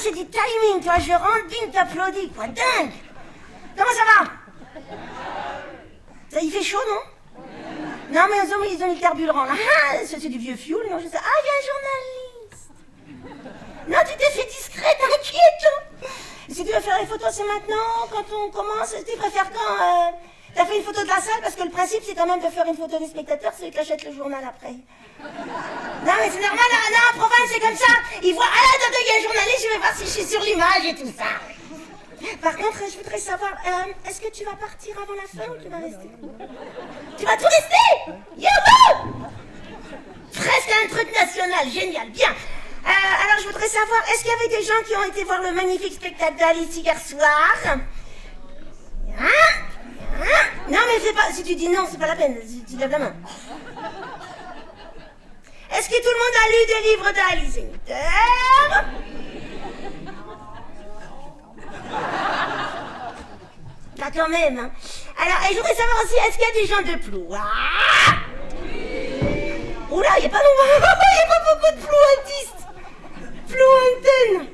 c'est du timing, toi. Je rentre, bim, t'applaudis, quoi. Dingue. Comment ça va? Ça y fait chaud, non? Non, mais ils ont mis le carburant, là. Ah, c'est du vieux fioul, non, je sais. Ah, il y a un journaliste. Non, tu t'es fait discret, t'inquiète. Si tu veux faire les photos, c'est maintenant, quand on commence. Tu préfères quand t'as fait une photo de la salle, parce que le principe, c'est quand même de faire une photo des spectateurs, c'est qu'ils t'achètent le journal après. Non, mais c'est normal, non, en province, c'est comme ça. Ils voient, ah, attends, il y a un journaliste, je vais voir si je suis sur l'image et tout ça. Par contre, je voudrais savoir, est-ce que tu vas partir avant la fin ou tu vas rester? Tu vas tout rester? Youhou! Presque un truc national, génial, bien. Alors, je voudrais savoir, est-ce qu'il y avait des gens qui ont été voir le magnifique spectacle d'Alice hier soir? Non, mais fais pas, si tu dis non, c'est pas la peine, tu lèves la main. Est-ce que tout le monde a lu des livres d'Alice Zenniter? Pas quand même, hein. Alors, et je voudrais savoir aussi, est-ce qu'il y a des gens de Ploua? Oula, il n'y a pas beaucoup de plouantistes. Plouantaines.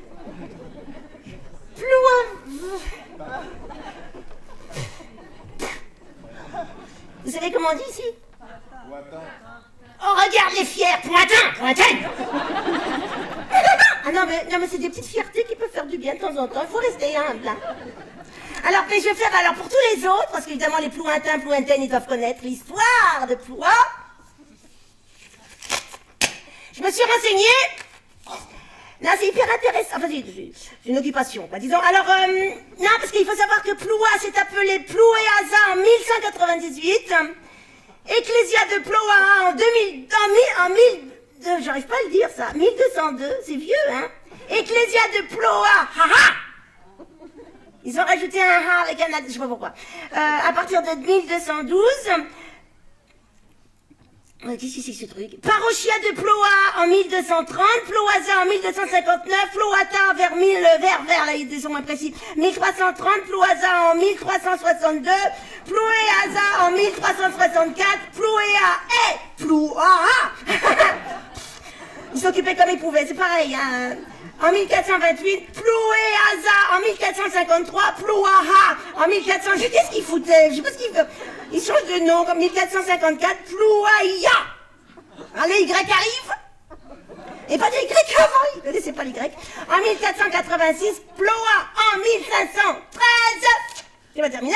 Vous savez comment on dit ici? Oh, regarde les fiers, Pointaine. Ah non, mais c'est des petites fiertés qui peuvent faire du bien de temps en temps. Il faut rester humble, hein. Alors, mais je vais faire pour tous les autres, parce qu'évidemment les plouantaines, ils doivent connaître l'histoire de Ploua. Je me suis renseignée. Non, c'est hyper intéressant. Enfin, c'est une occupation, quoi. Disons, alors, non, parce qu'il faut savoir que Ploua s'est appelé Plouéaza en 1198. Ecclésia de Ploua en 2000, j'arrive pas à le dire, ça. 1202, c'est vieux, hein. Ecclésia de Ploua, haha. Ils ont rajouté un ha avec un je sais pas pourquoi. À partir de 1212, qu'est-ce que c'est ce truc? Parochia de Ploua en 1230, Plouaza en 1259, Plouata vers là ils sont moins précis, 1330, Plouaza en 1362, Plouéaza en 1364, Plouéa et Ploua. Ils s'occupaient comme ils pouvaient, c'est pareil, hein. En 1428, Plouéaza en 1453, Plouaha en 1400. Qu'est-ce qu'ils foutaient? Je sais pas ce qu'ils font. Ils changent de nom, comme 1454, Plouaïa. Alors les Y arrivent. Et pas des Y avant, ils connaissaient pas les Y. En 1486, Ploua en 1513. Tu vas terminer?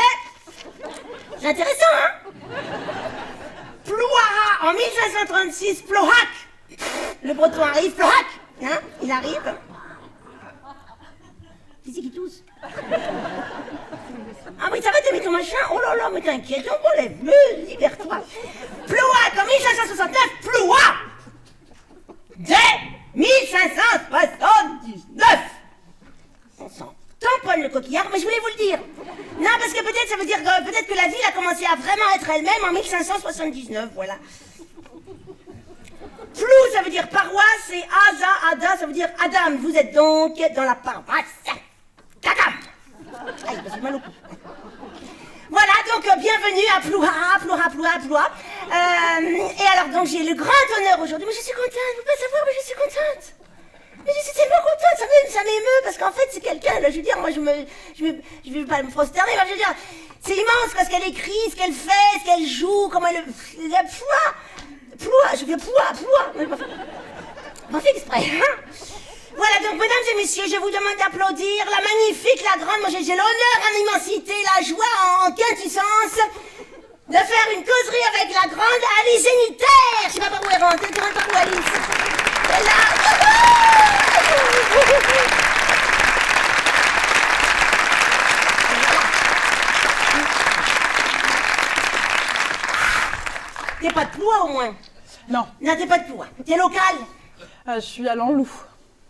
C'est intéressant, hein? Plouaha en 1536, Plohac. Le breton arrive, Plohac. Hein? Il arrive. Qui c'est qui tousse? Ah oui, ça va, t'as mis ton machin? Oh là là, mais t'inquiète, on relève-le, libère-toi. Ploua, en 1569, Ploua! Dès 1579! On s'en tamponne le coquillard, mais je voulais vous le dire. Non, parce que peut-être, ça veut dire que peut-être que la ville a commencé à vraiment être elle-même en 1579, voilà. Plou, ça veut dire paroisse, et Ada, ça veut dire Adam. Vous êtes donc dans la paroisse d'Adam. Aïe, j'ai mal au cou. Voilà, donc bienvenue à Ploua. Et alors, donc j'ai le grand honneur aujourd'hui, mais je suis contente, vous pouvez pas savoir, mais je suis contente. Mais je suis tellement contente, ça m'émeut, parce qu'en fait, c'est quelqu'un, là, je veux dire, moi, je vais pas me prosterner, mais je veux dire, c'est immense, parce qu'elle écrit, ce qu'elle fait, ce qu'elle joue, comment elle... Ploua, je fais Ploua. Pas fait exprès, hein. Voilà, donc, mesdames et messieurs, je vous demande d'applaudir la magnifique, la grande, moi j'ai l'honneur, l'immensité, la joie en quintessence de faire une causerie avec la grande Alice Zenniter. Je sais pas par où elle rentre, tu rentres par où, Alice? Elle est là. T'es pas de Ploua au moins? Non. Non, t'es pas de Ploua. T'es local? Je suis à l'Anlou.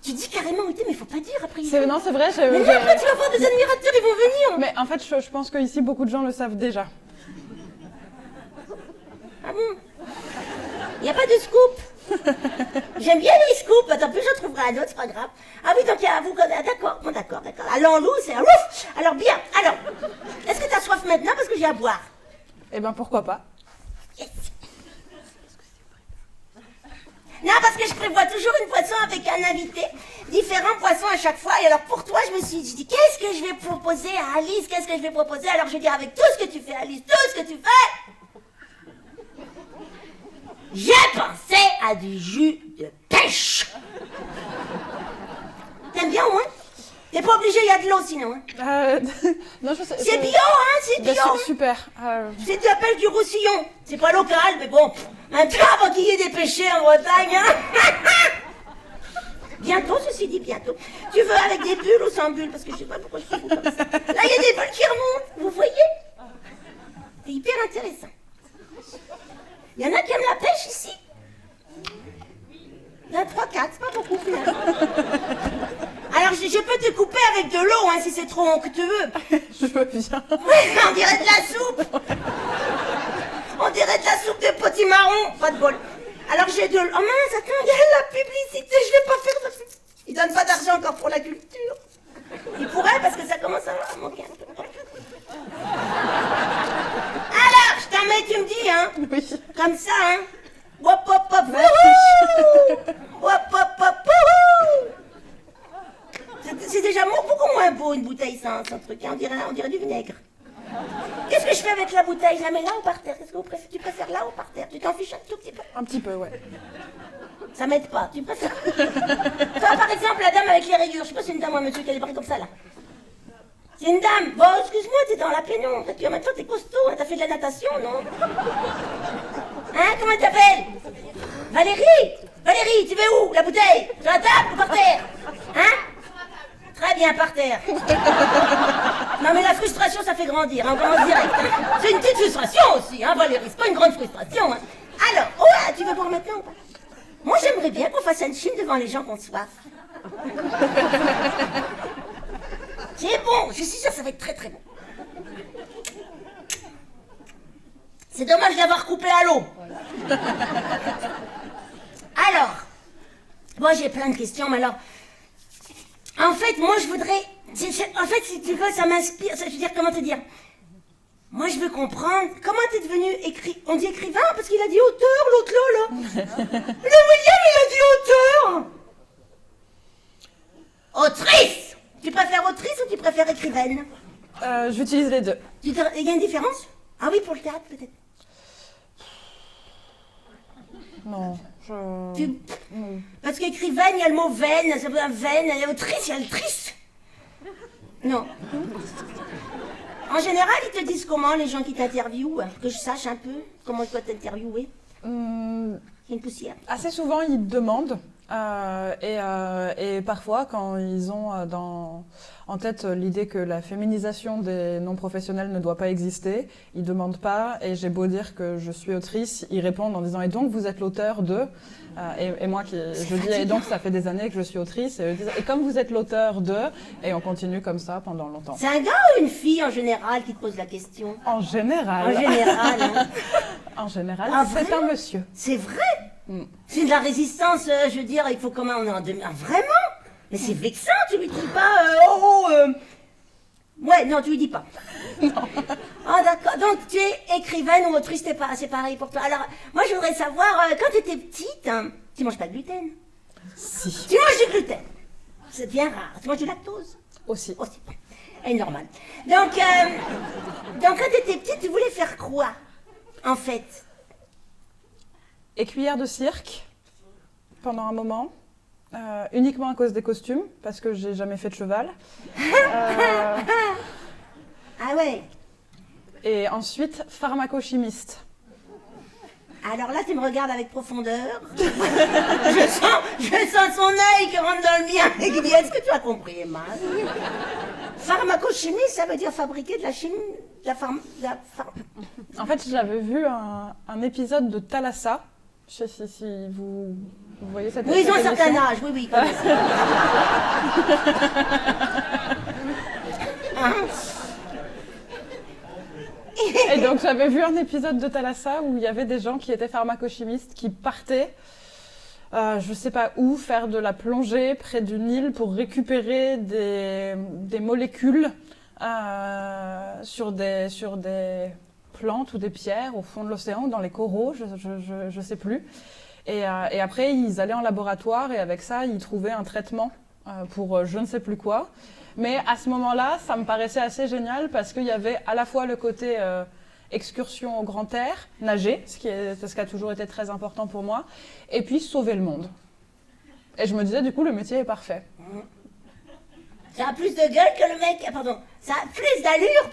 Tu dis carrément où t'es, mais faut pas dire après. Non, c'est vrai. Mais non, après tu vas voir des admirateurs, ils vont venir. Mais en fait, je pense qu'ici, beaucoup de gens le savent déjà. Ah bon? Y a pas de scoop? J'aime bien les scoops. Attends, plus j'en trouverai un autre, c'est pas grave. Ah oui, donc il y a vous... D'accord, bon d'accord. À l'Anlou, c'est un ouf. Alors bien, alors, est-ce que t'as soif maintenant parce que j'ai à boire? Eh ben, pourquoi pas? Yes. Non, parce que je prévois toujours une boisson avec un invité. différents poissons à chaque fois. Et alors pour toi, je me suis dit, qu'est-ce que je vais proposer à Alice? Qu'est-ce que je vais proposer? Alors je vais dire, avec tout ce que tu fais, Alice, tout ce que tu fais, j'ai pensé à du jus de pêche. T'aimes bien, ouais? T'es pas obligé, il y a de l'eau sinon. Hein. Non, je sais, C'est bio, hein, c'est bio. c'est super. C'est tu appelles du roussillon. C'est pas local, mais bon. Maintenant, avant qu'il y ait des pêchés en Bretagne, hein. Bientôt, ceci dit, bientôt. Tu veux avec des bulles ou sans bulles? Parce que je sais pas pourquoi je suis fou comme ça. Là, il y a des bulles qui remontent, vous voyez? C'est hyper intéressant. Il y en a qui aiment la pêche ici. Il y en a 3-4, c'est pas beaucoup finalement. Alors, je peux te couper avec de l'eau, hein, si c'est trop onctueux. Je veux bien. Ouais, on dirait de la soupe. On dirait de la soupe de potimarron. Pas de bol. Alors j'ai de... Oh mince, attends, il y a la publicité, je vais pas faire de... Ils donnent pas d'argent encore pour la culture. Ils pourraient parce que ça commence à manquer un peu. Alors, je t'en mets, tu me dis, hein. Oui. Comme ça, hein. Wop, wop, wop, wouhou. Wop, wop, wop, wouhou. C'est déjà beaucoup moins beau une bouteille sans truc, hein. On dirait du vinaigre. Qu'est-ce que je fais avec la bouteille? Je la mets là ou par terre? Qu'est-ce que tu préfères là ou par terre? Tu t'en fiches un tout petit peu? Un petit peu, ouais. Ça m'aide pas, tu préfères? Toi, par exemple, la dame avec les rayures, je sais pas si c'est une dame ou un monsieur qui a les bras comme ça, là. C'est une dame. Bon, excuse-moi, t'es dans la pénombre. Et puis en même temps, t'es costaud, hein. T'as fait de la natation, non? Hein, comment elle t'appelle? Valérie? Valérie, tu vas où? La bouteille? Sur la table ou par terre? Hein? Très bien, par terre. Non mais la frustration, ça fait grandir, hein, on commence direct. Hein. C'est une petite frustration aussi, hein, Valérie, c'est pas une grande frustration. Hein. Alors, ouais, tu veux voir maintenant ou pas? Moi, j'aimerais bien qu'on fasse un film devant les gens qui ont soif. C'est bon, je suis sûre, ça va être très très bon. C'est dommage d'avoir coupé à l'eau. Alors, moi j'ai plein de questions, mais alors... En fait, moi, je voudrais... En fait, si tu veux, ça m'inspire. Je veux dire, comment te dire? Moi, je veux comprendre... Comment t'es devenu On dit écrivain parce qu'il a dit auteur, l'autre là. Le William, il a dit auteur. Autrice. Tu préfères autrice ou tu préfères écrivaine? J'utilise les deux. Il y a une différence? Ah oui, pour le théâtre, peut-être. Non, Parce qu'écrivaine, il y a le mot veine, ça veut dire veine, et autrice, il y a le triste. Non. En général, ils te disent comment, les gens qui t'interviewent, que je sache un peu comment je dois t'interviewer. C'est une poussière. Assez souvent, ils demandent. Et parfois, quand ils ont en tête l'idée que la féminisation des non-professionnels ne doit pas exister, ils ne demandent pas, et j'ai beau dire que je suis autrice, ils répondent en disant « Et donc, vous êtes l'auteur de… » Et moi, je dis « Et donc, ça fait des années que je suis autrice. » Et eux disent « Et comme vous êtes l'auteur de… » Et on continue comme ça pendant longtemps. C'est un gars ou une fille, en général, qui te pose la question? En général. En général, hein. En général, Ah, c'est vraiment? un monsieur. C'est vrai? C'est de la résistance, je veux dire, il faut comment on est en 2000. Ah, vraiment? Mais c'est vexant, tu lui dis pas, Ouais, non, tu lui dis pas. Non. Ah, d'accord. Donc, tu es écrivaine ou autrice, c'est pareil pour toi. Alors, moi, je voudrais savoir, quand tu étais petite, hein, tu manges pas de gluten? Si. Tu manges du gluten? C'est bien rare. Tu manges du lactose? Aussi. Aussi. Et normal. Donc, quand tu étais petite, tu voulais faire quoi, en fait? Écuyère de cirque, pendant un moment, uniquement à cause des costumes, parce que j'ai jamais fait de cheval. Ah ouais. Et ensuite, pharmacochimiste. Alors là, tu me regardes avec profondeur. je sens son œil qui rentre dans le mien et qui dit, est-ce que tu as compris, Emma? Pharmacochimie, ça veut dire fabriquer de la chimie, En fait, j'avais vu un épisode de Thalassa. Je sais si vous voyez cette Oui, ils ont un émission. certain âge, oui, ils connaissent. Hein? Et donc, j'avais vu un épisode de Thalassa où il y avait des gens qui étaient pharmacochimistes qui partaient, je sais pas où, faire de la plongée près d'une île pour récupérer des molécules sur des plantes ou des pierres au fond de l'océan, dans les coraux, je sais plus. Et après, ils allaient en laboratoire et avec ça, ils trouvaient un traitement pour je ne sais plus quoi. Mais à ce moment-là, ça me paraissait assez génial parce qu'il y avait à la fois le côté excursion au grand air, nager, ce qui a toujours été très important pour moi, et puis sauver le monde. Et je me disais, du coup, le métier est parfait. Ça a plus de gueule que le mec, ça a plus d'allure,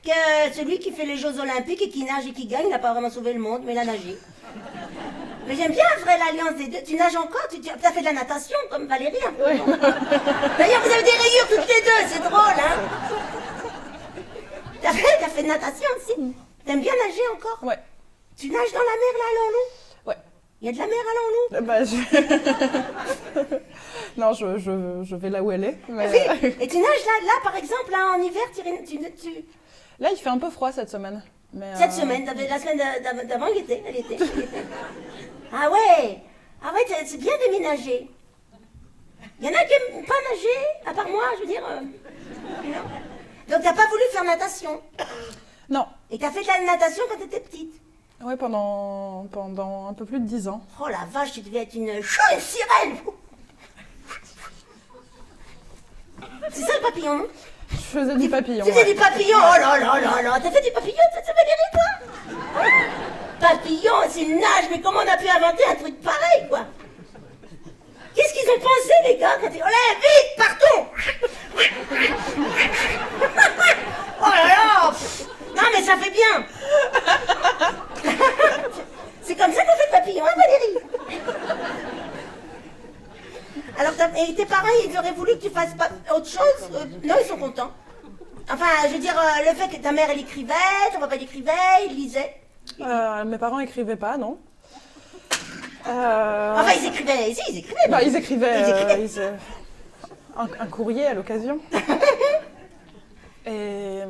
que celui qui fait les Jeux Olympiques et qui nage et qui gagne. Il n'a pas vraiment sauvé le monde, mais il a nagé. Mais j'aime bien, vrai, l'alliance des deux. Tu nages encore, tu as fait de la natation, comme Valérie, un peu. Oui. D'ailleurs, vous avez des rayures toutes les deux, c'est drôle, hein. T'as fait de natation aussi. T'aimes bien nager encore? Ouais. Tu nages dans la mer, là, à Lanlou? Ouais. Il y a de la mer à Lanlou? Non, je vais là où elle est. Mais... Oui. Et tu nages là, par exemple, là, en hiver, Là, il fait un peu froid cette semaine. Mais Cette semaine, la semaine d'avant, elle était. Ah ouais, c'est bien déménagé. Il y en a qui n'aiment pas nager, à part moi, je veux dire. Non. Donc t'as pas voulu faire natation? Non. Et t'as fait de la natation quand t'étais petite? Ouais, pendant un peu plus de 10 ans. Oh la vache, tu devais être une sirène. C'est ça le papillon, non? Je faisais du papillon. Tu faisais du papillon? Oh là là là là. T'as fait du papillon, ça Valérie, toi? Papillon, c'est une nage, mais comment on a pu inventer un truc pareil, quoi? Qu'est-ce qu'ils ont pensé, les gars, quand ils... Allez, vite, partons. Oh là là. Non, mais ça fait bien. C'est comme ça qu'on fait le papillon, hein, Valérie? Alors, et tes parents, ils auraient voulu que tu fasses pas autre chose? Non, ils sont contents. Enfin, je veux dire, le fait que ta mère, elle écrivait, ton papa, il écrivait, il lisait. Mes parents écrivaient pas, non. Enfin, ils écrivaient, si, ils écrivaient. Bah, ils écrivaient. Ils Un courrier à l'occasion. Et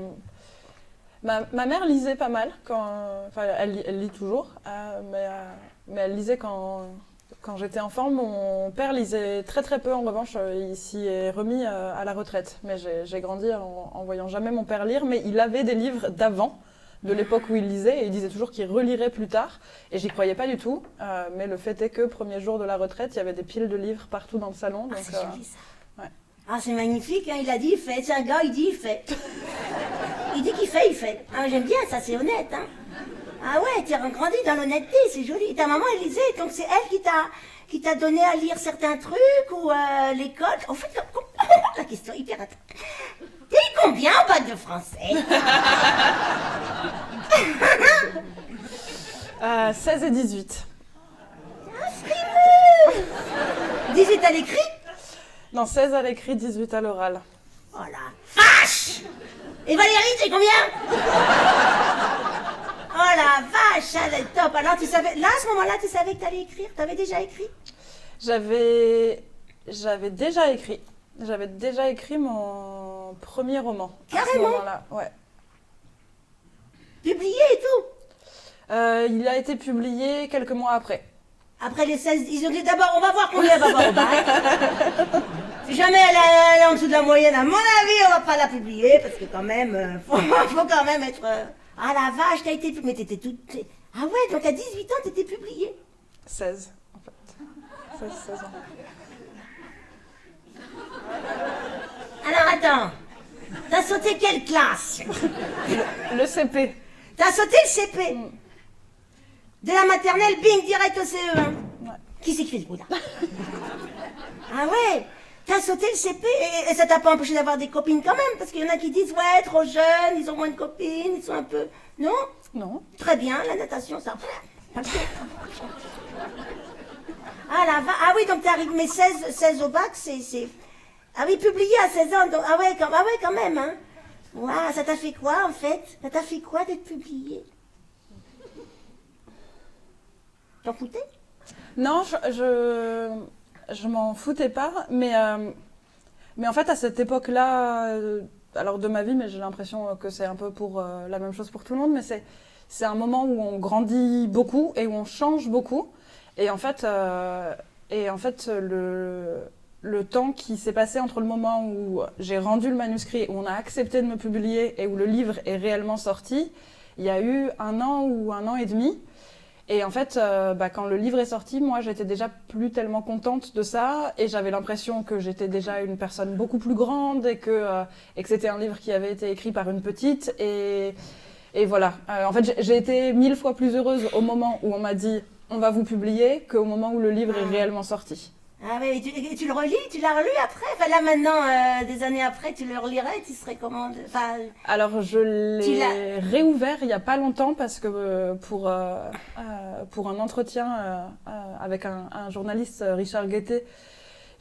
ma mère lisait pas mal, enfin elle lit toujours, mais elle lisait quand j'étais enfant. Mon père lisait très très peu, en revanche il s'y est remis à la retraite. Mais j'ai grandi en voyant jamais mon père lire, mais il avait des livres d'avant, de l'époque où il lisait, et il disait toujours qu'il relirait plus tard, et j'y croyais pas du tout, mais le fait est que, premier jour de la retraite, il y avait des piles de livres partout dans le salon. Donc, c'est joli ça. Ouais. Ah, c'est magnifique, hein, il a dit, il fait. C'est un gars, il dit, il fait. Il dit qu'il fait, il fait. Ah, j'aime bien ça, c'est honnête. Hein. Ah ouais, tu as grandi dans l'honnêteté, c'est joli. Et ta maman, elle lisait, donc c'est elle qui t'a donné à lire certains trucs, ou l'école. En fait, la question hyper intéressante. T'as eu combien en bac de français? 16 et 18. Ah, frimeux. 18 à l'écrit? Non, 16 à l'écrit, 18 à l'oral. Oh la vache! Et Valérie, t'es combien? Oh la vache, elle est top. Alors tu savais, là à ce moment-là, tu savais que t'allais écrire? T'avais déjà écrit? J'avais déjà écrit. J'avais déjà écrit mon premier roman. Carrément? À ce moment-là, ouais. Publié et tout? Il a été publié quelques mois après. Après les 16, ils ont dit d'abord, on va voir combien elle va avoir au bac. Si jamais elle est en dessous de la moyenne, à mon avis, on va pas la publier, parce que quand même, faut quand même être... Ah la vache, t'as été publiée, mais t'étais toute... Ah ouais, donc à 18 ans, t'étais publiée. 16, en fait. 16 ans. Alors attends, t'as sauté quelle classe? Le CP. T'as sauté le CP. De la maternelle, bing, direct au CE1. Ouais. Qui c'est qui fait ce bruit-là? Ah ouais, t'as sauté le CP et ça t'a pas empêché d'avoir des copines quand même? Parce qu'il y en a qui disent, ouais, trop jeunes, ils ont moins de copines, ils sont un peu... Non? Non. Très bien, la natation, ça... Ah oui, donc t'arrives, mais 16 au bac, c'est... Ah oui, publié à 16 ans, donc... Ah ouais, quand même, hein. Waouh, ça t'a fait quoi, en fait? Ça t'a fait quoi d'être publié? T'en foutais? Non, je m'en foutais pas, mais en fait, à cette époque-là, alors de ma vie, mais j'ai l'impression que c'est un peu pour la même chose pour tout le monde, mais c'est un moment où on grandit beaucoup et où on change beaucoup. Et en fait, le temps qui s'est passé entre le moment où j'ai rendu le manuscrit, où on a accepté de me publier et où le livre est réellement sorti, il y a eu 1 an ou 1 an et demi. Et en fait, quand le livre est sorti, moi, j'étais déjà plus tellement contente de ça, et j'avais l'impression que j'étais déjà une personne beaucoup plus grande, et que c'était un livre qui avait été écrit par une petite, et voilà. En fait, j'ai été 1000 fois plus heureuse au moment où on m'a dit « on va vous publier » qu'au moment où le livre est réellement sorti. Ah oui, et tu le relis, tu l'as relu après? Enfin là maintenant, des années après, tu le relirais, tu serais comment? Enfin, alors je l'ai réouvert il y a pas longtemps parce que pour un entretien avec un journaliste, Richard Guettet,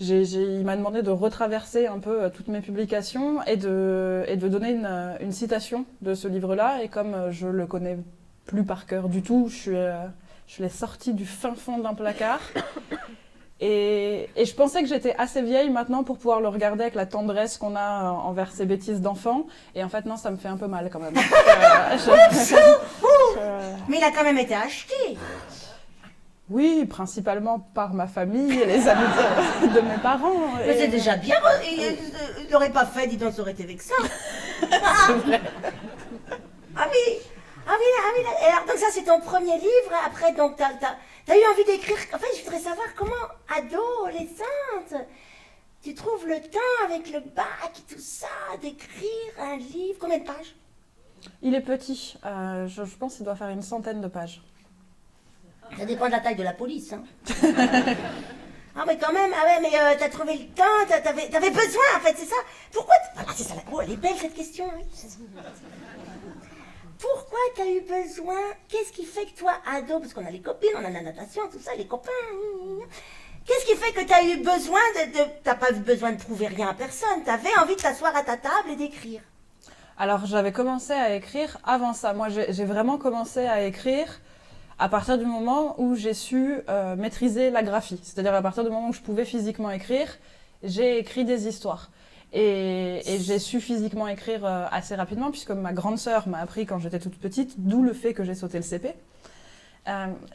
il m'a demandé de retraverser un peu toutes mes publications et de donner une citation de ce livre-là. Et comme je le connais plus par cœur du tout, je l'ai sorti du fin fond d'un placard. Et je pensais que j'étais assez vieille maintenant pour pouvoir le regarder avec la tendresse qu'on a envers ces bêtises d'enfants. Et en fait, non, ça me fait un peu mal quand même. Mais il a quand même été acheté. Oui, principalement par ma famille et les amis de mes parents. Mais c'est déjà bien. Il l'aurait pas fait, dis donc, ça aurait été vexant. C'est vrai. Ah oui. Et alors, donc ça, c'est ton premier livre. Après, donc, t'as eu envie d'écrire. En fait, je voudrais savoir comment, adolescente, tu trouves le temps avec le bac et tout ça, d'écrire un livre. Combien de pages? Il est petit. Je pense qu'il doit faire une centaine de pages. Ça dépend de la taille de la police, hein. Ah mais quand même, mais t'as trouvé le temps, t'avais besoin en fait, c'est ça? Pourquoi c'est ça, elle est belle cette question, hein. Pourquoi t'as eu besoin? Qu'est-ce qui fait que toi, ado, parce qu'on a les copines, on a la natation, tout ça, les copains, qu'est-ce qui fait que t'as eu besoin t'as pas eu besoin de prouver rien à personne, t'avais envie de t'asseoir à ta table et d'écrire? Alors j'avais commencé à écrire avant ça. Moi j'ai vraiment commencé à écrire à partir du moment où j'ai su maîtriser la graphie. C'est-à-dire à partir du moment où je pouvais physiquement écrire, j'ai écrit des histoires. Et j'ai su physiquement écrire assez rapidement, puisque ma grande sœur m'a appris quand j'étais toute petite, d'où le fait que j'ai sauté le CP.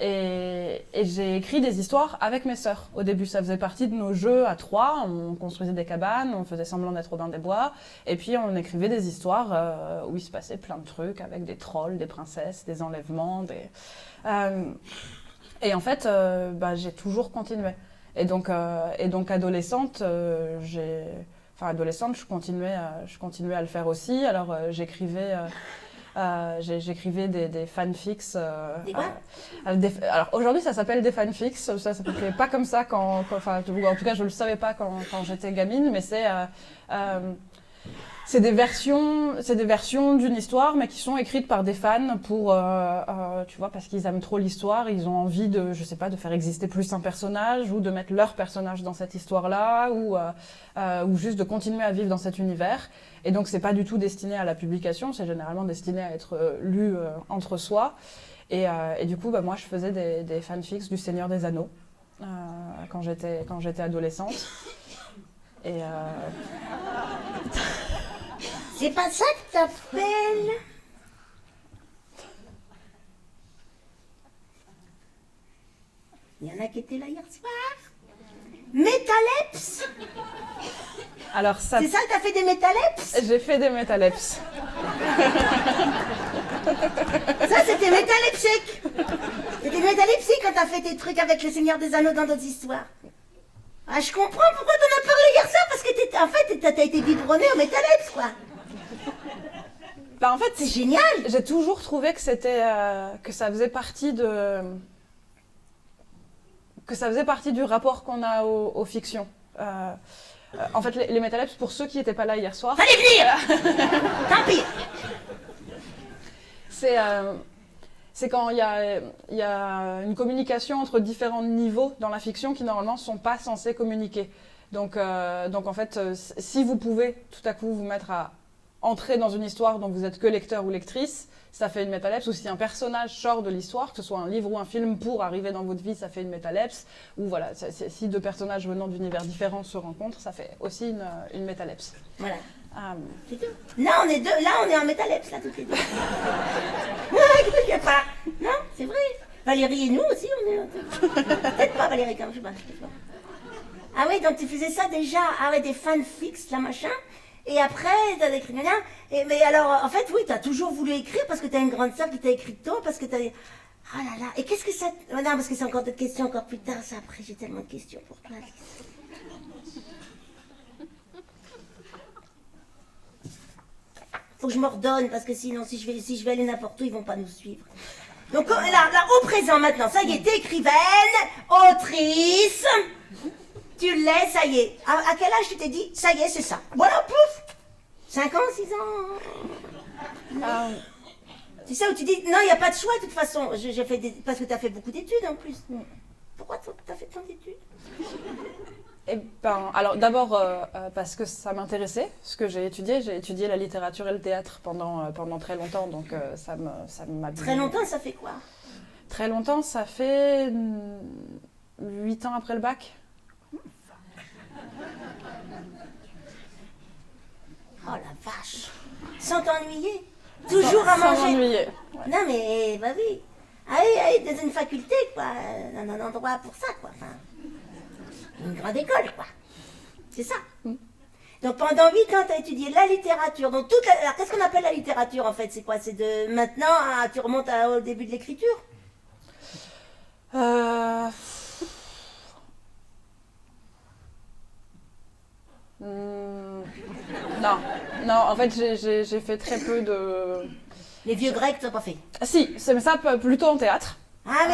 Et j'ai écrit des histoires avec mes sœurs. Au début, ça faisait partie de nos jeux à trois. On construisait des cabanes, on faisait semblant d'être au bain des bois. Et puis, on écrivait des histoires où il se passait plein de trucs, avec des trolls, des princesses, des enlèvements. Et en fait, j'ai toujours continué. Et donc adolescente, adolescente, je continuais à le faire aussi. Alors, j'écrivais des fanfics. Des quoi? Alors, aujourd'hui, ça s'appelle des fanfics. Ça s'appelait pas comme ça en tout cas, je le savais pas quand j'étais gamine, mais c'est des versions d'une histoire, mais qui sont écrites par des fans pour, tu vois, parce qu'ils aiment trop l'histoire, ils ont envie de, je sais pas, de faire exister plus un personnage, ou de mettre leur personnage dans cette histoire-là, ou juste de continuer à vivre dans cet univers. Et donc, c'est pas du tout destiné à la publication, c'est généralement destiné à être lu entre soi. Et du coup, moi, je faisais des fanfics du Seigneur des Anneaux quand j'étais adolescente. Et c'est pas ça que t'appelles? Il y en a qui étaient là hier soir. Métaleps? Alors ça... C'est ça que t'as fait des métaleps? J'ai fait des métaleps. Ça, c'était métalepsique. C'était métalepsique quand t'as fait tes trucs avec le Seigneur des Anneaux dans d'autres histoires. Ah, je comprends pourquoi t'en as parlé hier soir, parce que t'as été biberonné au métaleps, quoi. En fait, c'est génial. J'ai toujours trouvé que que ça faisait partie du rapport qu'on a aux fictions. En fait, les métaleps, pour ceux qui n'étaient pas là hier soir... Fallait venir. Tant pis. C'est quand il y a une communication entre différents niveaux dans la fiction qui, normalement, ne sont pas censés communiquer. Donc en fait, si vous pouvez tout à coup vous mettre à entrer dans une histoire dont vous êtes que lecteur ou lectrice, ça fait une métalepse. Ou si un personnage sort de l'histoire, que ce soit un livre ou un film, pour arriver dans votre vie, ça fait une métalepse. Ou voilà, si deux personnages venant d'univers différents se rencontrent, ça fait aussi une métalepse. Voilà. C'est tout. Là, on est deux. Là, on est en métalepse, là, toutes les deux. Il y a pas. Non, c'est vrai. Valérie et nous aussi, on est... Peut-être pas Valérie, quand même, je sais pas. Ah oui, donc tu faisais ça déjà, des fanfics, là, machin. Et après, t'as écrit rien. Mais alors, en fait, oui, t'as toujours voulu écrire parce que t'as une grande sœur qui t'a écrit tôt, parce que t'as... Oh là là, et qu'est-ce que ça... Oh non, parce que c'est encore d'autres questions, encore plus tard, ça, après, j'ai tellement de questions pour toi, Alice. Faut que je m'ordonne, parce que sinon, si je vais aller n'importe où, ils vont pas nous suivre. Donc là, au présent, maintenant, ça y est, t'es écrivaine, autrice, tu l'es, ça y est. À quel âge tu t'es dit, ça y est, c'est ça. Voilà, pouf 5 ans, 6 ans C'est ça où tu dis, non, il n'y a pas de choix, de toute façon. J'ai fait parce que tu as fait beaucoup d'études, en plus. Pourquoi tu as fait tant d'études? Eh ben, alors d'abord parce que ça m'intéressait, ce que j'ai étudié la littérature et le théâtre pendant très longtemps, donc ça m'a... Très longtemps, ça fait quoi? Très longtemps, ça fait 8 ans après le bac. Oh la vache! Sans t'ennuyer? Toujours à manger? Sans m'ennuyer. Ouais. Non mais, bah oui. Ah oui, dans une faculté, quoi. Dans un endroit pour ça, quoi. Enfin, une grande école, quoi. C'est ça. Donc pendant 8 ans, tu as étudié la littérature. Donc alors, qu'est-ce qu'on appelle la littérature, en fait? C'est quoi? C'est de maintenant, tu remontes au début de l'écriture? Non, en fait, j'ai fait très peu de... Les vieux Grecs, tu n'as pas fait? Ah, si, c'est ça, plutôt en théâtre. Ah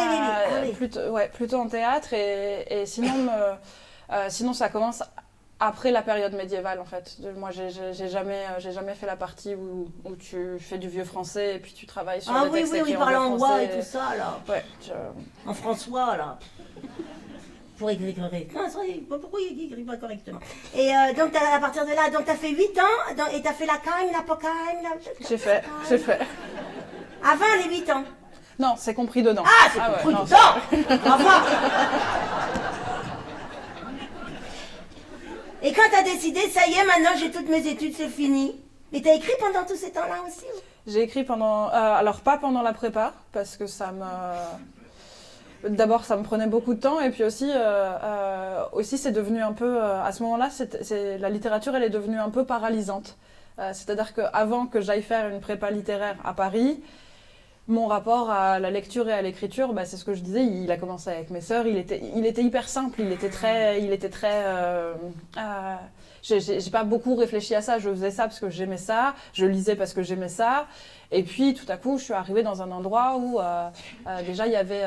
oui, oui. Plutôt en théâtre, et sinon, sinon ça commence après la période médiévale, en fait. Moi, j'ai jamais fait la partie où tu fais du vieux français et puis tu travailles sur des textes écrits en parle en vieux roi français. et tout ça, là. Ouais, En François, là. Pour écrire correctement. Non, pourquoi il écrit pas correctement? Et donc, à partir de là, donc tu as fait 8 ans, et tu as fait la cagne, l'apocagne, J'ai fait. Avant les 8 ans? Non, c'est compris dedans. Ah, c'est compris dedans. Bravo. Et quand tu as décidé, ça y est, maintenant j'ai toutes mes études, c'est fini. Mais tu as écrit pendant tous ces temps-là aussi? J'ai écrit pendant... alors, pas pendant la prépa, parce que d'abord, ça me prenait beaucoup de temps, et puis aussi c'est devenu un peu... à ce moment-là, la littérature, elle est devenue un peu paralysante. C'est-à-dire qu'avant que j'aille faire une prépa littéraire à Paris, mon rapport à la lecture et à l'écriture, c'est ce que je disais, il a commencé avec mes sœurs, il était hyper simple, il était très... j'ai pas beaucoup réfléchi à ça, je faisais ça parce que j'aimais ça, je lisais parce que j'aimais ça, et puis tout à coup, je suis arrivée dans un endroit où déjà il y avait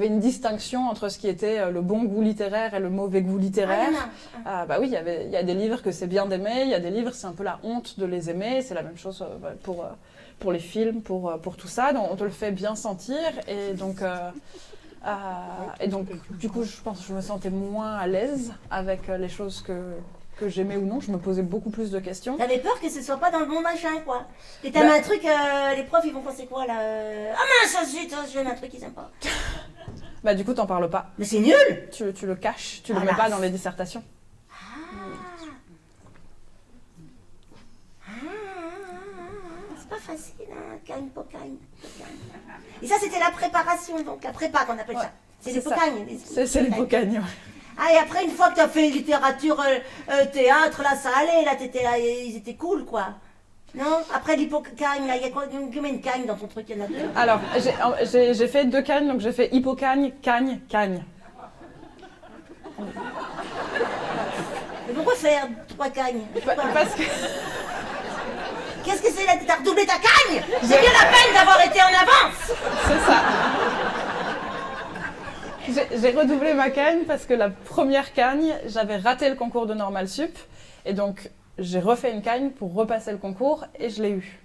une distinction entre ce qui était le bon goût littéraire et le mauvais goût littéraire. Oui, il y a des livres que c'est bien d'aimer, il y a des livres c'est un peu la honte de les aimer, c'est la même chose pour les films, pour tout ça, donc on te le fait bien sentir, et donc du coup je pense que je me sentais moins à l'aise avec les choses que j'aimais ou non, je me posais beaucoup plus de questions. T'avais peur que ce soit pas dans le bon machin, quoi. Et t'aimes un truc, les profs ils vont penser quoi là? Ah mince, zut, j'aime un truc qu'ils aiment pas. Du coup t'en parles pas. Mais c'est nul! Tu le caches, tu le mets pas dans les dissertations. C'est pas facile, hein, cagne, pocagne. Et ça c'était la préparation, donc la prépa qu'on appelle ça. C'est les pocagnes. C'est les pocagnes, ouais. Ah, et après, une fois que tu as fait littérature, théâtre, là, ça allait, là, ils étaient cool, quoi. Non? Après l'hypocagne, là, il y a combien de cagnes dans ton truc? Il y en a 2? Alors, j'ai fait 2 cagnes, donc j'ai fait hypocagne, cagne. Mais pourquoi faire 3 cagnes? Parce que... Qu'est-ce que c'est là? T'as redoublé ta cagne? C'est bien la peine d'avoir été en avance! C'est ça. J'ai redoublé ma cagne parce que la première cagne, j'avais raté le concours de Normal Sup. Et donc, j'ai refait une cagne pour repasser le concours et je l'ai eu.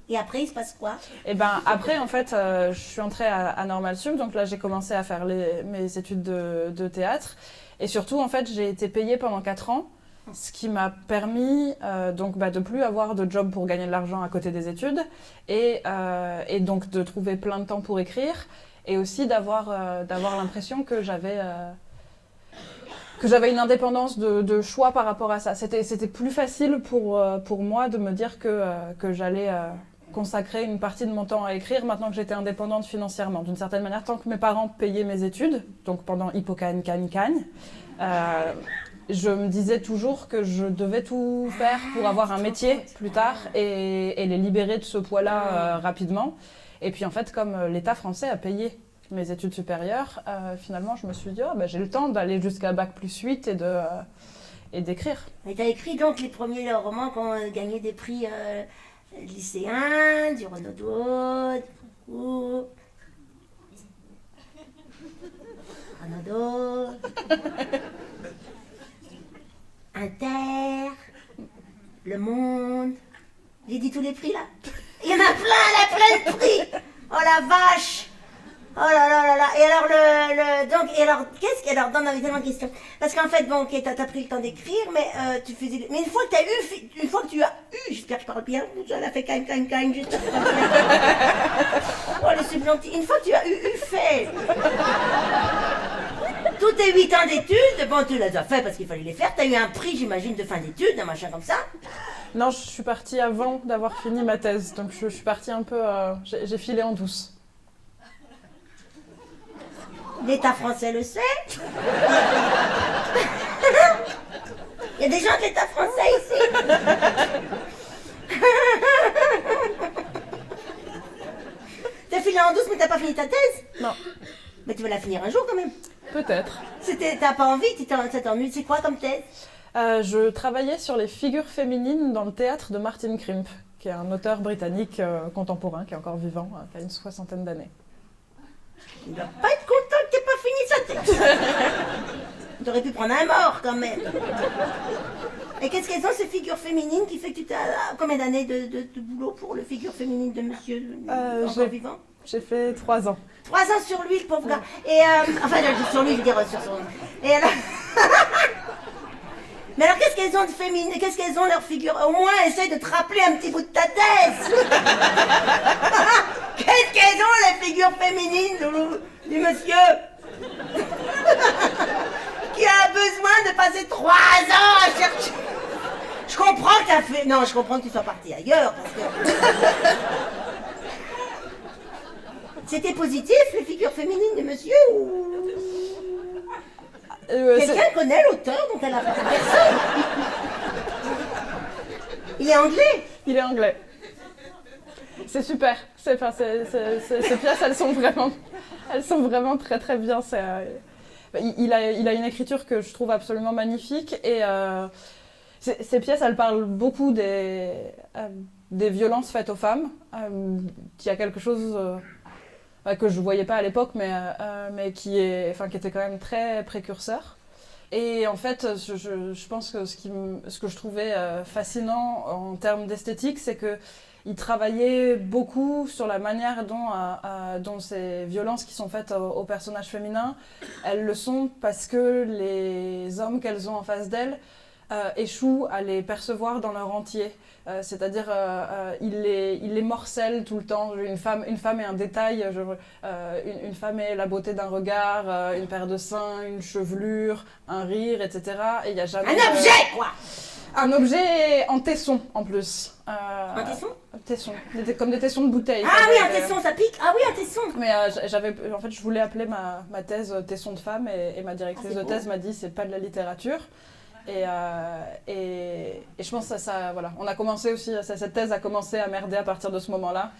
Et après, il se passe quoi? Et après, en fait, je suis entrée à Normal Sup. Donc là, j'ai commencé à faire mes études de théâtre. Et surtout, en fait, j'ai été payée pendant 4 ans. Ce qui m'a permis de plus avoir de job pour gagner de l'argent à côté des études. Et donc, de trouver plein de temps pour écrire. Et aussi d'avoir l'impression que j'avais une indépendance de choix par rapport à ça. C'était plus facile pour moi de me dire que j'allais consacrer une partie de mon temps à écrire maintenant que j'étais indépendante financièrement. D'une certaine manière, tant que mes parents payaient mes études, donc pendant hypocagne, cagne, je me disais toujours que je devais tout faire pour avoir un métier plus tard et les libérer de ce poids-là rapidement. Et puis en fait, comme l'État français a payé mes études supérieures, finalement je me suis dit, j'ai le temps d'aller jusqu'à Bac+8 et d'écrire. Et t'as écrit donc les premiers romans qui ont gagné des prix lycéens, du Renaudot, ou Renaudot, Inter, Le Monde. J'ai dit tous les prix là. Il y en a plein de prix. Oh la vache. Oh là là là là. Et alors alors on avait tellement de questions. Parce qu'en fait, bon, ok, t'as pris le temps d'écrire, mais tu faisais. Mais une fois que tu as eu, j'espère que je parle bien, elle a fait quand j'espère que je parle bien. Oh le subjonctif. Une fois que tu as eu fait. Tous tes 8 ans d'études, bon, tu les as fait parce qu'il fallait les faire. T'as eu un prix, j'imagine, de fin d'études, un machin comme ça. Non, je suis partie avant d'avoir fini ma thèse, donc je suis partie un peu. J'ai filé en douce. L'État français le sait. Il y a des gens de l'État français ici. T'as filé en douce, mais t'as pas fini ta thèse? Non. Mais tu vas la finir un jour quand même. Peut-être. T'as pas envie, ça t'ennuie. C'est quoi comme thèse? Je travaillais sur les figures féminines dans le théâtre de Martin Krimp, qui est un auteur britannique contemporain, qui est encore vivant, qui a une 60aine d'années. Il doit pas être content que t'aies pas fini sa thèse. T'aurais pu prendre un mort quand même. Et qu'est-ce qu'elles ont ces figures féminines qui fait que tu t'as combien d'années de boulot pour le figure féminine de monsieur encore vivant? J'ai fait 3 ans. 3 ans sur lui, le pauvre gars. Et enfin, sur lui, je veux dire sur son. Et alors. Mais alors, qu'est-ce qu'elles ont de féminine? Qu'est-ce qu'elles ont leurs figures? Au moins, essaye de te rappeler un petit bout de ta thèse. Qu'est-ce qu'elles ont les figures féminines du monsieur qui a besoin de passer 3 ans à chercher? Je comprends que t'as fait. Non, je comprends que tu sois parti ailleurs parce que. C'était positif, les figures féminines de monsieur ou... Quelqu'un connaît l'auteur dont elle a parlé? Personne. Il est anglais? Il est anglais. C'est super. Ces pièces, elles sont vraiment très très bien. Il a une écriture que je trouve absolument magnifique et ces pièces, elles parlent beaucoup des violences faites aux femmes. Il y a quelque chose que je ne voyais pas à l'époque, mais qui était quand même très précurseur. Et en fait, je pense que ce que je trouvais fascinant en termes d'esthétique, c'est qu'il travaillait beaucoup sur la manière dont ces violences qui sont faites aux personnages féminins, elles le sont parce que les hommes qu'elles ont en face d'elles échouent à les percevoir dans leur entier. C'est-à-dire, il les morcelle tout le temps. Une femme est un détail. Une femme est la beauté d'un regard, une paire de seins, une chevelure, un rire, etc. Et il y a jamais un objet, quoi. Un objet en tesson, en plus. Un tesson? Tesson, comme des tessons de bouteille. Ah oui, un tesson, ça pique. Ah oui, un tesson. Mais en fait, je voulais appeler ma thèse tesson de femme et ma directrice de thèse m'a dit c'est pas de la littérature. Et je pense que voilà. On a commencé aussi, cette thèse a commencé à merder à partir de ce moment-là,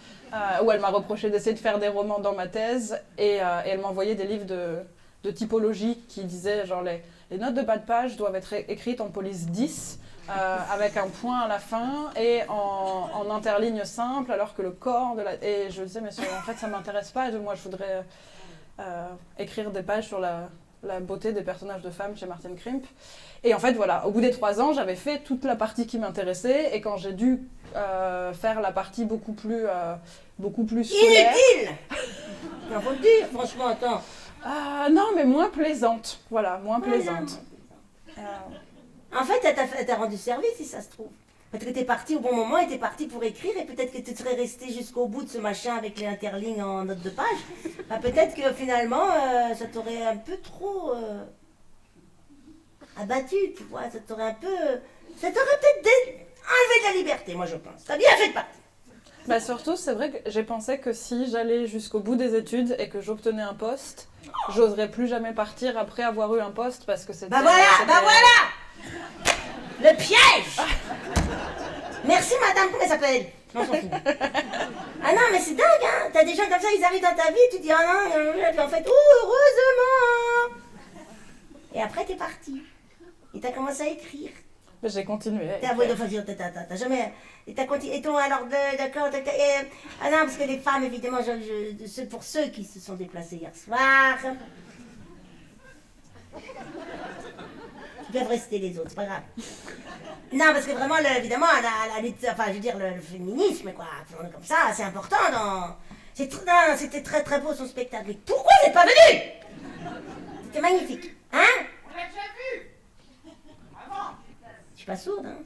où elle m'a reproché d'essayer de faire des romans dans ma thèse, et elle m'a envoyé des livres de typologie qui disaient genre les notes de bas de page doivent être écrites en police 10, avec un point à la fin et en interligne simple, alors que le corps de la... Et je disais, mais en fait ça m'intéresse pas, moi je voudrais écrire des pages sur la beauté des personnages de femmes chez Martin Krimp. Et en fait, voilà, au bout des 3 ans, j'avais fait toute la partie qui m'intéressait, et quand j'ai dû faire la partie beaucoup plus scolaire... Inutile. Il faut le dire, franchement, attends. Non, mais moins plaisante. Voilà, moins plaisante. En fait, t'as rendu service, si ça se trouve. Peut-être que t'es parti au bon moment et t'es parti pour écrire, et peut-être que tu serais resté jusqu'au bout de ce machin avec les interlignes en notes de page. Peut-être que finalement, ça t'aurait un peu trop abattu, tu vois. Ça t'aurait peut-être enlevé de la liberté, moi je pense. T'as bien fait de partir. Surtout, c'est vrai que j'ai pensé que si j'allais jusqu'au bout des études et que j'obtenais un poste, j'oserais plus jamais partir après avoir eu un poste parce que c'était... Bah voilà. Le piège. Merci madame, comment elle s'appelle? On s'en fout. Ah non, mais c'est dingue, hein. T'as des gens comme ça, ils arrivent dans ta vie, tu dis, ah non, puis en fait, heureusement. Et après, t'es parti. Et t'as commencé à écrire. Mais j'ai continué. T'as jamais... Et t'as continué... Et toi, alors, d'accord... Ah non, parce que les femmes, évidemment, pour ceux qui se sont déplacés hier soir... Ils peuvent rester les autres, c'est pas grave. Non, parce que vraiment, évidemment, la lutte... Enfin, je veux dire, le féminisme, quoi, comme ça, c'est important dans... C'était très très beau son spectacle. Mais pourquoi vous n'êtes pas venu? C'était magnifique. Hein? On l'a déjà vu. Avant. Je suis pas sourde, hein.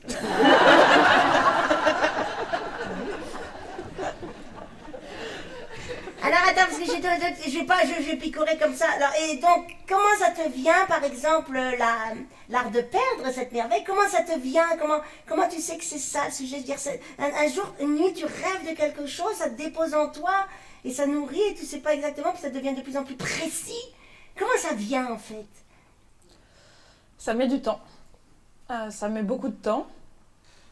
Alors attends, parce que je vais picorer comme ça. Alors, et donc, comment ça te vient, par exemple, l'art de perdre, cette merveille? Comment ça te vient? Comment tu sais que c'est ça, le sujet? Je veux dire, un jour, une nuit, tu rêves de quelque chose, ça te dépose en toi, et ça nourrit, et tu sais pas exactement, puis ça devient de plus en plus précis. Comment ça vient, en fait? Ça met du temps. Ça met beaucoup de temps.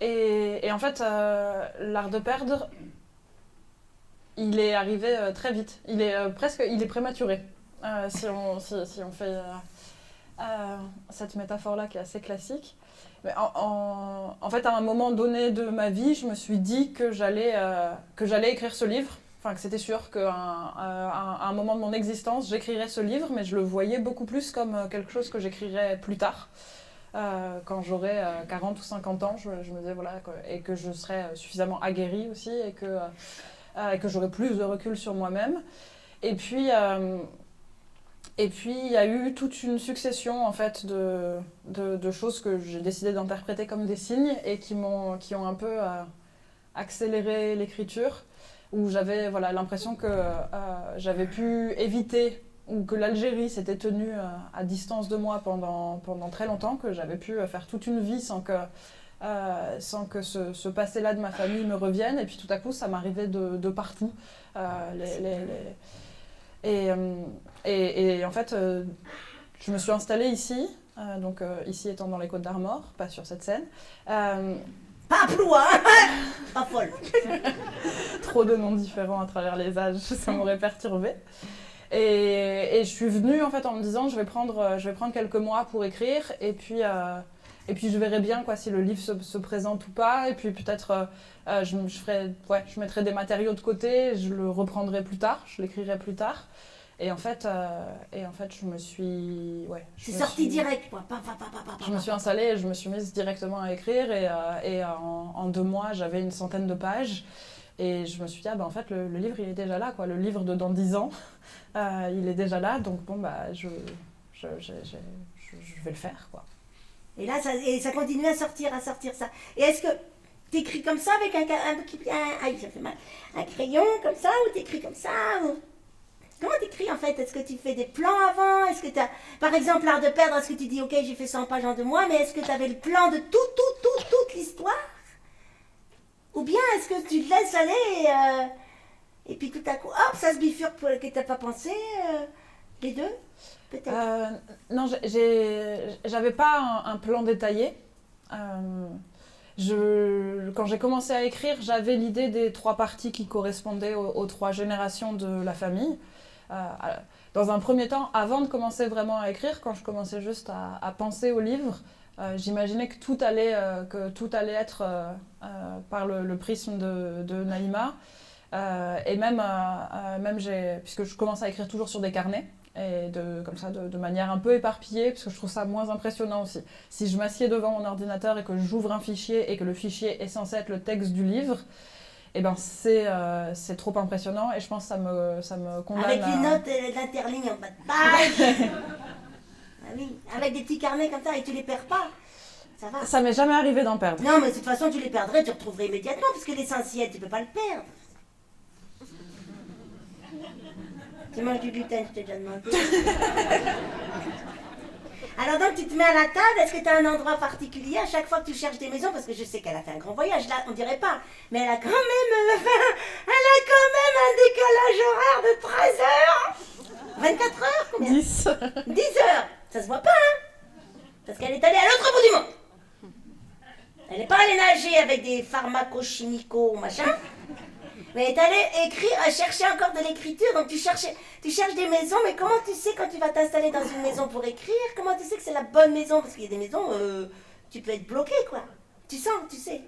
Et en fait, l'art de perdre, il est arrivé très vite. Il est prématuré. Si on fait cette métaphore-là qui est assez classique. Mais en fait, à un moment donné de ma vie, je me suis dit que j'allais écrire ce livre. Enfin, que c'était sûr qu'à un moment de mon existence, j'écrirais ce livre, mais je le voyais beaucoup plus comme quelque chose que j'écrirais plus tard. Quand j'aurai 40 ou 50 ans, je me disais, voilà, et que je serai suffisamment aguerrie aussi, et que j'aurai plus de recul sur moi-même. Et puis, il y a eu toute une succession, en fait, de choses que j'ai décidé d'interpréter comme des signes, et qui ont un peu accéléré l'écriture, où j'avais l'impression que j'avais pu éviter, ou que l'Algérie s'était tenue à distance de moi pendant très longtemps, que j'avais pu faire toute une vie sans que ce passé-là de ma famille me revienne, et puis tout à coup ça m'arrivait de partout. Et en fait, je me suis installée ici, donc ici étant dans les Côtes-d'Armor, pas sur cette scène. Pas à Ploua, pas folle. Trop de noms différents à travers les âges, ça m'aurait perturbée. Et je suis venue en fait en me disant je vais prendre quelques mois pour écrire, et puis je verrai bien quoi, si le livre se présente ou pas, et puis peut-être je mettrai des matériaux de côté, je le reprendrai plus tard, je l'écrirai plus tard. Et en fait, je me suis... C'est sorti direct, quoi. Je me suis installée et je me suis mise directement à écrire. Et en 2 mois, j'avais une centaine de pages. Et je me suis dit, en fait, le livre, il est déjà là, quoi. Le livre de dans 10 ans, il est déjà là. Donc, bon, je vais le faire, quoi. Et là, ça continue à sortir ça. Et est-ce que t'écris comme ça, avec ça fait mal. Un crayon, comme ça, ou t'écris comme ça ou... Comment t'écris en fait? Est-ce que tu fais des plans avant? Est-ce que t'as, par exemple, l'art de perdre, est-ce que tu dis ok, j'ai fait 100 pages en 2 mois, mais est-ce que tu avais le plan de toute l'histoire? Ou bien est-ce que tu te laisses aller et puis tout à coup, hop, ça se bifurque que t'as pas pensé? Les deux? Peut-être. Non, j'avais pas un plan détaillé. Quand j'ai commencé à écrire, j'avais l'idée des 3 parties qui correspondaient aux 3 générations de la famille. Dans un premier temps, avant de commencer vraiment à écrire, quand je commençais juste à penser au livre, j'imaginais que tout allait être par le prisme de Naïma. Et même puisque je commence à écrire toujours sur des carnets, et comme ça de manière un peu éparpillée, parce que je trouve ça moins impressionnant aussi. Si je m'assieds devant mon ordinateur et que j'ouvre un fichier et que le fichier est censé être le texte du livre, eh ben c'est trop impressionnant, et je pense que ça me condamne. Avec les notes et l'interligne en bas de page. Ah oui, avec des petits carnets comme ça, et tu les perds pas. Ça va. Ça m'est jamais arrivé d'en perdre. Non, mais de toute façon, tu les perdrais, tu retrouverais immédiatement, parce que l'essentiel, tu peux pas le perdre. Tu manges du gluten, je t'ai déjà demandé. Alors donc tu te mets à la table, est-ce que tu as un endroit particulier à chaque fois que tu cherches des maisons? Parce que je sais qu'elle a fait un grand voyage, là on dirait pas, mais elle a quand même un décalage horaire de 13 heures. 24 heures, combien? 10. 10 heures, ça se voit pas, hein? Parce qu'elle est allée à l'autre bout du monde. Elle n'est pas allée nager avec des pharmacochimicaux, machin. Mais elle est allée écrire, à chercher encore de l'écriture. Donc tu cherches des maisons, mais comment tu sais quand tu vas t'installer dans une maison pour écrire? Comment tu sais que c'est la bonne maison? Parce qu'il y a des maisons, tu peux être bloqué, quoi. Tu sens, tu sais.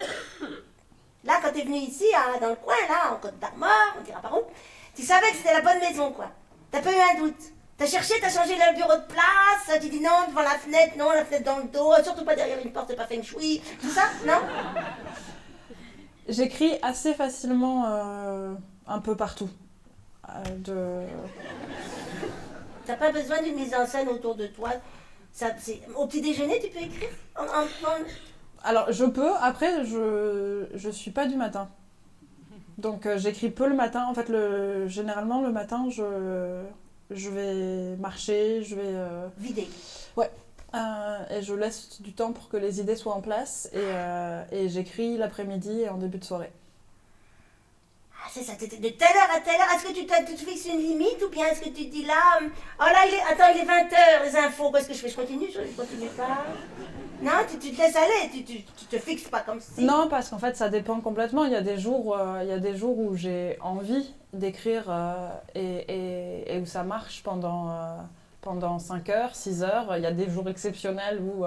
Là, quand tu es venu ici, dans le coin, là, en Côte d'Armor, on dira par où, tu savais que c'était la bonne maison, quoi. T'as pas eu un doute. T'as cherché, t'as changé le bureau de place, tu dis non, devant la fenêtre, non, la fenêtre dans le dos, surtout pas derrière une porte, c'est pas feng shui, tout ça, non? J'écris assez facilement un peu partout. T'as pas besoin d'une mise en scène autour de toi. Au petit déjeuner, tu peux écrire Alors, je peux. Après, je suis pas du matin. Donc, j'écris peu le matin. En fait, généralement, le matin, je vais marcher, je vais... Vider. Ouais. Et je laisse du temps pour que les idées soient en place. Et j'écris l'après-midi et en début de soirée. Ah, c'est ça, de telle heure à telle heure. Est-ce que tu te fixes une limite ou bien est-ce que tu te dis là... Oh là, il est 20h, les infos. Qu'est-ce que je fais? Je continue pas. Non, tu te laisses aller. Tu te fixes pas comme si... Non, parce qu'en fait, ça dépend complètement. Il y a des jours où j'ai envie d'écrire et où ça marche pendant 5 heures, 6 heures. Il y a des jours exceptionnels où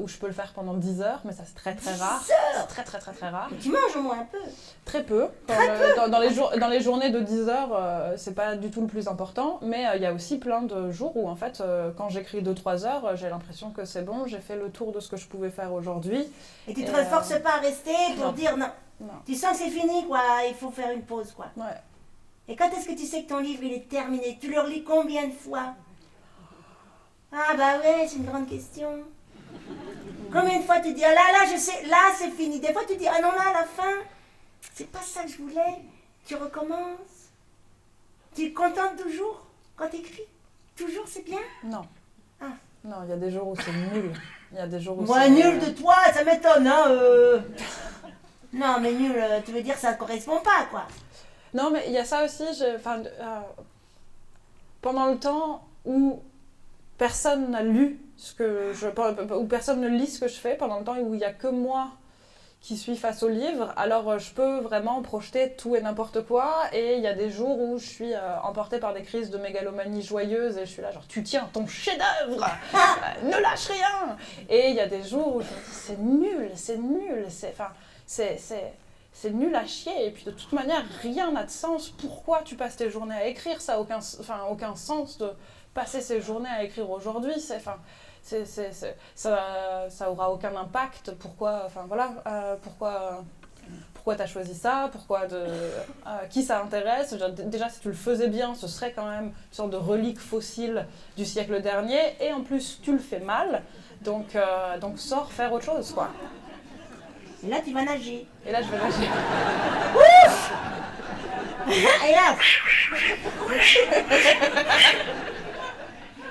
je peux le faire pendant 10 heures, mais ça c'est très très rare. 10 heures. C'est très très rare. Mais tu manges au moins un peu. Très peu. Dans les journées de 10 heures, c'est pas du tout le plus important, mais il y a aussi plein de jours où en fait, quand j'écris 2-3 heures, j'ai l'impression que c'est bon, j'ai fait le tour de ce que je pouvais faire aujourd'hui. Et tu te forces pas à rester pour dire non. Tu sens que c'est fini, quoi, il faut faire une pause, quoi. Ouais. Et quand est-ce que tu sais que ton livre il est terminé? Tu le relis combien de fois? Ah bah ouais, c'est une grande question. Combien de fois tu dis, ah là, je sais, là c'est fini. Des fois tu dis, ah non, là à la fin, c'est pas ça que je voulais. Tu recommences. Tu es contente toujours quand tu écris? Toujours c'est bien? Non. Ah. Non, il y a des jours où c'est nul. Il y a des jours où Moi, nul de toi, ça m'étonne, hein. Non, mais nul, tu veux dire ça ne correspond pas, quoi. Non, mais il y a ça aussi, pendant le temps où personne n'a lu où personne ne lit ce que je fais, pendant le temps où il n'y a que moi qui suis face au livre, alors je peux vraiment projeter tout et n'importe quoi, et il y a des jours où je suis emportée par des crises de mégalomanie joyeuse, et je suis là genre, tu tiens ton chef-d'œuvre, ne lâche rien. Et il y a des jours où je me dis, c'est nul, c'est nul à chier, et puis de toute manière, rien n'a de sens. Pourquoi tu passes tes journées à écrire? Ça n'a aucun sens de passer ses journées à écrire aujourd'hui. Ça aura aucun impact. Pourquoi t'as choisi ça? Qui ça intéresse? Déjà, si tu le faisais bien, ce serait quand même une sorte de relique fossile du siècle dernier, et en plus, tu le fais mal, donc sors faire autre chose, quoi. Et là, tu vas nager. Et là, je vais nager. Ouf. Et là...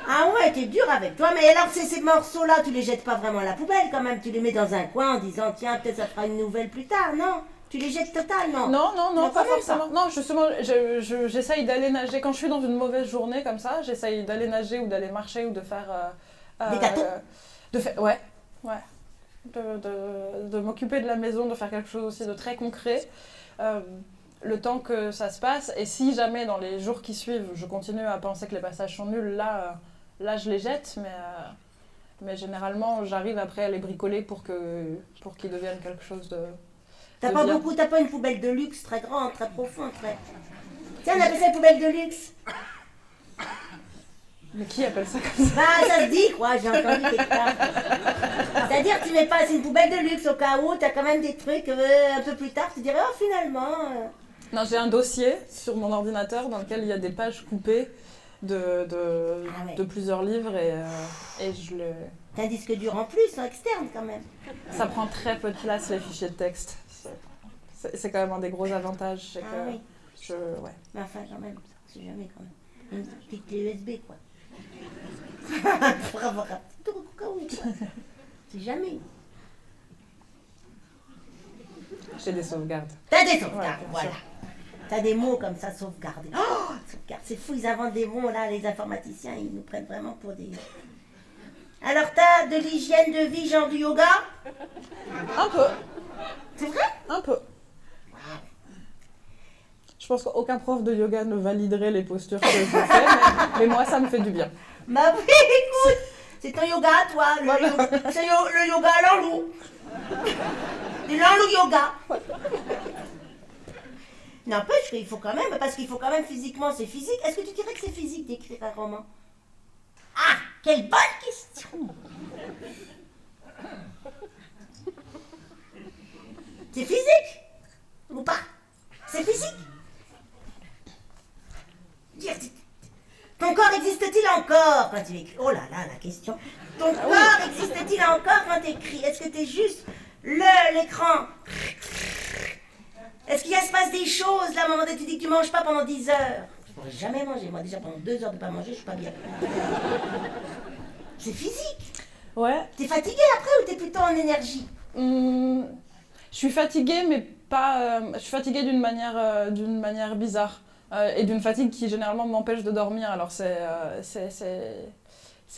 Ah ouais, t'es dur avec toi. Mais alors, ces morceaux-là, tu les jettes pas vraiment à la poubelle quand même. Tu les mets dans un coin en disant, tiens, peut-être ça fera une nouvelle plus tard, non? Tu les jettes totalement? Non, pas forcément. Non, justement, j'essaye d'aller nager. Quand je suis dans une mauvaise journée comme ça, j'essaye d'aller nager ou d'aller marcher ou de faire... des gâteaux? Ouais. De m'occuper de la maison, de faire quelque chose aussi de très concret. Le temps que ça se passe, et si jamais dans les jours qui suivent, je continue à penser que les passages sont nuls, là je les jette, mais généralement j'arrive après à les bricoler pour qu'ils deviennent quelque chose de... T'as pas une poubelle de luxe très grande, très profonde, très... Tiens, on appelle ça une poubelle de luxe. Mais qui appelle ça comme ça? Bah, ça se dit, quoi, j'ai entendu quelque part. C'est-à-dire, tu mets pas, c'est une poubelle de luxe, au cas où, t'as quand même des trucs, un peu plus tard, tu dirais, oh, finalement... Non, j'ai un dossier sur mon ordinateur dans lequel il y a des pages coupées de plusieurs livres, et je le... T'as un disque dur en plus, externe, quand même. Ça prend très peu de place, les fichiers de texte. C'est quand même un des gros avantages, c'est que... Oui. Ouais. Mais enfin, quand même, c'est jamais, quand même. Une petite clé USB, quoi. Pour avoir un petit tour au cas où, quoi. C'est jamais. J'ai des sauvegardes. T'as des sauvegardes, Ouais, voilà. T'as des mots comme ça, sauvegarder. Oh, sauvegarde, c'est fou, ils inventent des mots, là, les informaticiens, ils nous prennent vraiment pour des... Alors, t'as de l'hygiène de vie, genre du yoga? Un peu, C'est vrai? un peu. Je pense qu'aucun prof de yoga ne validerait les postures que je fais, mais moi, ça me fait du bien. Bah oui, écoute, c'est ton yoga, toi. C'est le yoga à l'enlou. Du l'enlou yoga. N'empêche qu'il faut quand même, parce qu'il faut quand même physiquement, c'est physique. Est-ce que tu dirais que c'est physique d'écrire un roman? Ah, quelle bonne question! C'est physique? Ou pas? C'est physique? Ton corps existe-t-il encore quand tu écris? Oh là là, la question. Ton corps existe-t-il encore quand tu écris? Est-ce que t'es juste l'écran? Est-ce qu'il se passe des choses là, à un moment donné, tu dis que tu manges pas pendant 10 heures? Je pourrais jamais manger, moi déjà pendant 2 heures de pas manger, je suis pas bien. C'est physique. Ouais. T'es fatigué après ou t'es plutôt en énergie? Je suis fatiguée, mais pas. Je suis fatiguée d'une manière bizarre. Et d'une fatigue qui généralement m'empêche de dormir. Alors c'est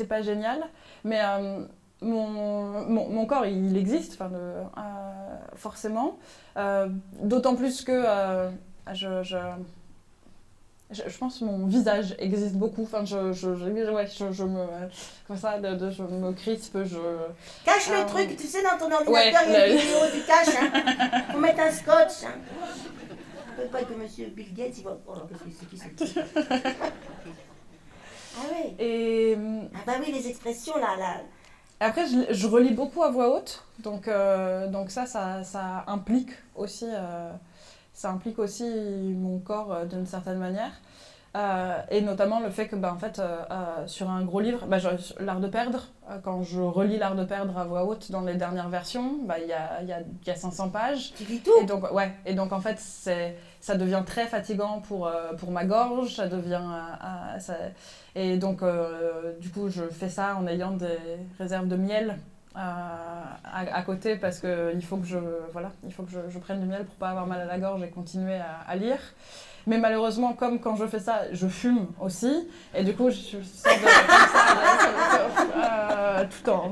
pas génial. Mais mon corps, il existe, forcément. D'autant plus que je pense que mon visage existe beaucoup. Enfin, je me crispe. Cache le truc, tu sais, dans ton ordinateur, il y a une vidéo, tu caches. Hein. Faut mettre un scotch. Hein. Pas que monsieur Bill Gates, il va. Oh, qu'est-ce que c'est qui Ah oui. Et ah bah oui, les expressions là. après, je relis beaucoup à voix haute, donc ça implique aussi, mon corps d'une certaine manière. Et notamment le fait que, en fait, sur un gros livre, L'Art de perdre, quand je relis L'Art de perdre à voix haute dans les dernières versions, il y a 500 pages. Tu lis tout? Et donc en fait, ça devient très fatigant pour ma gorge, ça devient... et donc, du coup, je fais ça en ayant des réserves de miel à côté, parce qu'il faut que je prenne du miel pour pas avoir mal à la gorge et continuer à lire. Mais malheureusement, comme quand je fais ça, je fume aussi. Et du coup, je sors tout en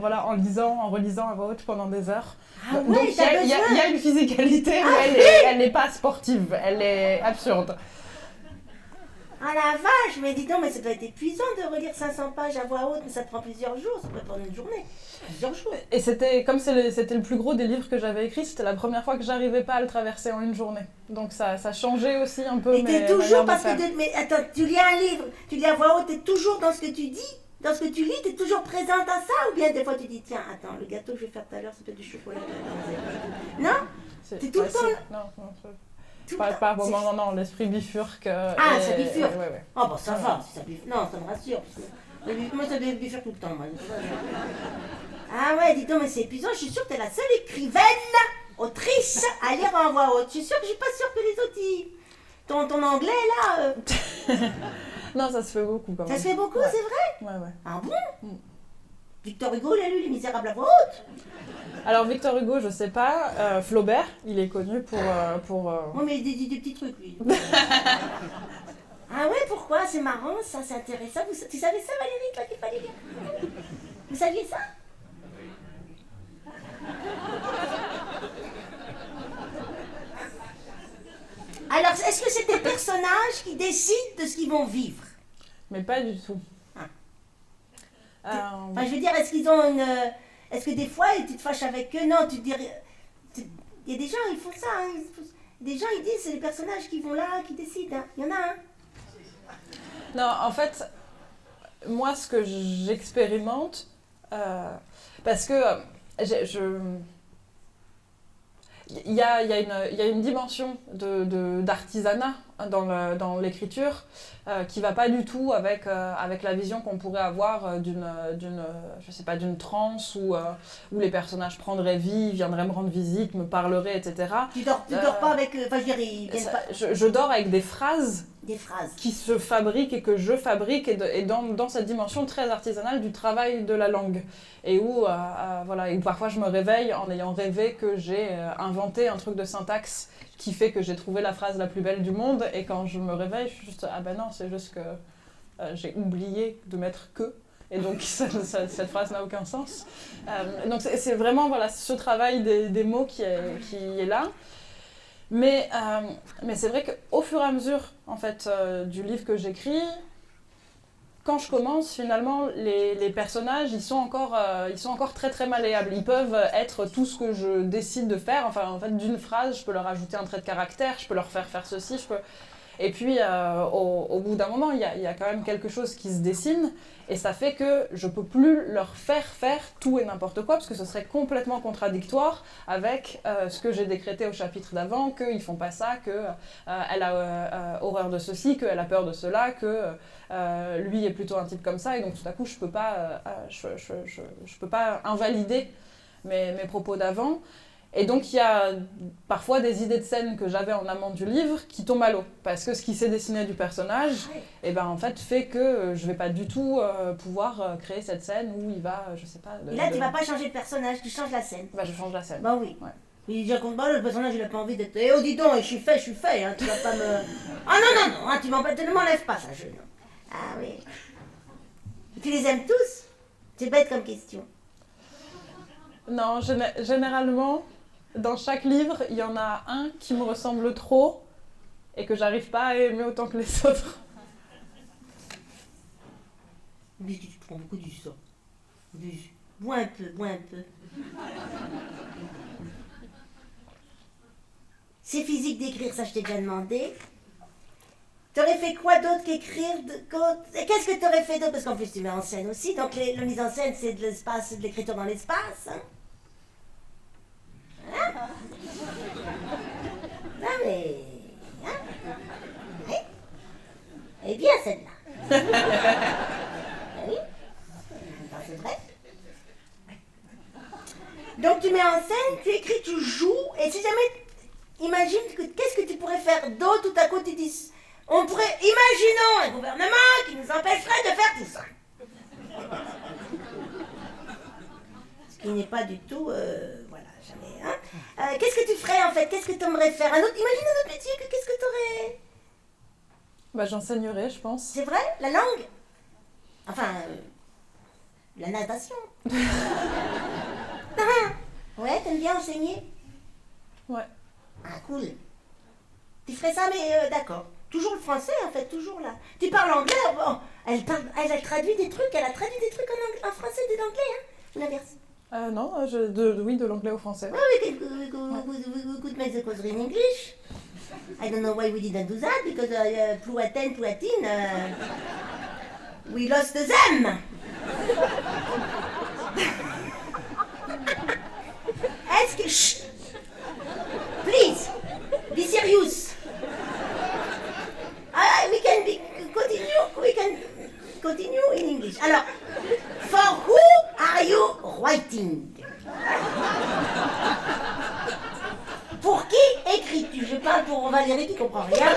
relisant à voix haute pendant des heures. Ah Donc ouais, il y a une physicalité, mais elle n'est pas sportive, elle est absurde. Ah la vache, mais dis donc, mais ça doit être épuisant de relire 500 pages à voix haute, mais ça te prend plusieurs jours, ça peut prendre une journée. Plusieurs jours. Et c'était le plus gros des livres que j'avais écrits, c'était la première fois que j'arrivais pas à le traverser en une journée. Donc ça changeait aussi un peu Et mes t'es toujours, manières de parce faire. que, mais attends, tu lis un livre, tu lis à voix haute, t'es toujours dans ce que tu dis, dans ce que tu lis, t'es toujours présente à ça, ou bien des fois tu dis, tiens, attends, le gâteau que je vais faire tout à l'heure, c'est peut-être du chocolat. Non? T'es tout le temps là? Non, Tout pas le temps. non, l'esprit bifurque. Ah, ça bifurque. Ouais. Oh bah ça va, si ça bifurque. Non, ça me rassure. Parce que moi ça bifurque tout le temps. Moi. Ah ouais, dis donc, mais c'est épuisant. Je suis sûre que t'es la seule écrivaine, autrice, à lire en voix haute. Je suis sûre que je suis pas sûre que les autres, ton anglais là... Non, ça se fait beaucoup quand même. Ça se fait beaucoup, Ouais. c'est vrai? Ouais. Ah bon? Victor Hugo, il a lu Les Misérables à voix haute. Alors Victor Hugo, je sais pas. Flaubert, il est connu pour. Oui, mais il dit des petits trucs, lui. Ah ouais, pourquoi? C'est marrant, ça, c'est intéressant. Tu savais ça, Valérie, toi, qu'il fallait lire? Vous saviez ça? Alors, est-ce que c'est des personnages qui décident de ce qu'ils vont vivre? Mais pas du tout. Enfin, je veux dire, est-ce qu'ils ont une... Est-ce que des fois, tu te fâches avec eux? Non, tu dirais... Il y a des gens, ils font ça. Hein. Des gens, ils disent, c'est les personnages qui vont là, qui décident. Hein. Il y en a un. Non, en fait, moi, ce que j'expérimente, parce que il y a une dimension d'artisanat dans l'écriture qui va pas du tout avec la vision qu'on pourrait avoir je sais pas, d'une transe où les personnages prendraient vie, viendraient me rendre visite, me parleraient, etc. Tu dors pas avec... Enfin, je veux dire, ils viennent pas... Je dors avec des phrases qui se fabriquent et que je fabrique, et dans cette dimension très artisanale du travail de la langue. Et où parfois je me réveille en ayant rêvé que j'ai inventé un truc de syntaxe qui fait que j'ai trouvé la phrase la plus belle du monde, et quand je me réveille, je suis juste, ah ben non, c'est juste que j'ai oublié de mettre que. Et donc, cette phrase n'a aucun sens. Donc, c'est vraiment voilà, ce travail des mots qui est là. Mais c'est vrai qu'au fur et à mesure en fait, du livre que j'écris, quand je commence, finalement, les personnages, ils sont encore très très malléables. Ils peuvent être tout ce que je décide de faire. Enfin, en fait, d'une phrase, je peux leur ajouter un trait de caractère, je peux leur faire ceci, Et puis, au bout d'un moment, il y a quand même quelque chose qui se dessine, et ça fait que je peux plus leur faire tout et n'importe quoi, parce que ce serait complètement contradictoire avec ce que j'ai décrété au chapitre d'avant, qu'ils font pas ça, qu'elle a horreur de ceci, qu'elle a peur de cela, que lui est plutôt un type comme ça, et donc tout à coup, je peux pas invalider mes propos d'avant. Et donc, il y a parfois des idées de scène que j'avais en amont du livre qui tombent à l'eau. Parce que ce qui s'est dessiné du personnage, eh ben, en fait, fait que je ne vais pas du tout pouvoir créer cette scène où il va, je sais pas... Et là, tu ne vas pas changer de personnage, tu changes la scène. Bah, je change la scène. Bah oui. Ouais. Il dit déjà qu'on le personnage, il n'a pas envie d'être... Eh oh, dis donc, je suis fait, hein, tu vas pas me... Ah non, hein, tu ne m'enlèves pas ça, je... Ah oui. Tu les aimes tous? C'est bête comme question. Non, généralement... Dans chaque livre, il y en a un qui me ressemble trop et que j'arrive pas à aimer autant que les autres. Mais tu prends beaucoup du sang. Bois un peu. C'est physique d'écrire, ça je t'ai déjà demandé. T'aurais fait quoi d'autre qu'écrire Et qu'est-ce que t'aurais fait d'autre? Parce qu'en plus tu mets en scène aussi, donc la mise en scène c'est de l'espace, c'est de l'écriture dans l'espace. Hein? Non mais... Hein? Oui. Elle est bien celle-là. Oui. C'est vrai. Donc tu mets en scène, tu écris, tu joues, et si jamais... Imagine, qu'est-ce que tu pourrais faire d'autre tout à coup tu dis... On pourrait... Imaginons un gouvernement qui nous empêcherait de faire tout ça. Ce qui n'est pas du tout... voilà, jamais... Hein? Qu'est-ce que tu ferais en fait? Qu'est-ce que tu aimerais faire? Imagine un autre métier, qu'est-ce que tu aurais? Bah, j'enseignerais, je pense. C'est vrai? La langue? Enfin, la natation. Ouais, t'aimes bien enseigner? Ouais. Ah, cool. Tu ferais ça, mais d'accord. Toujours le français, en fait, toujours là. Tu parles anglais? Bon, elle a traduit des trucs, en français de l'anglais, hein? L'inverse. Non, oui, de l'anglais au français. Oui, we could make the causerie in English. I don't know why we didn't do that, because Pluatin, we lost them. Est-ce que... Shh. Please, be serious. We can continue in English. Alors, for who are you writing? Pour qui écris-tu? Je parle pour Valérie qui comprend rien.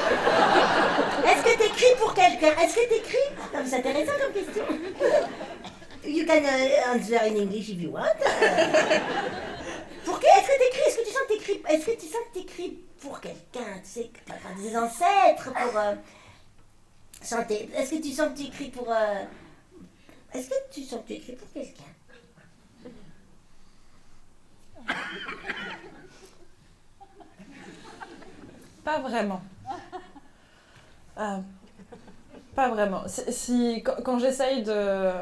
Est-ce que t'écris pour quelqu'un? Est-ce que t'écris? Non, mais c'est intéressant comme question. You can answer in English if you want. Pour qui? Est-ce que t'écris? Est-ce que tu sens que t'écris? Est-ce que tu sens que t'écris pour quelqu'un? Tu sais, que t'as des ancêtres pour chanter. Est-ce que tu sens que tu écris pour... Est-ce que tu sens que tu écris pour quelqu'un? Pas vraiment. Pas vraiment. Quand j'essaye de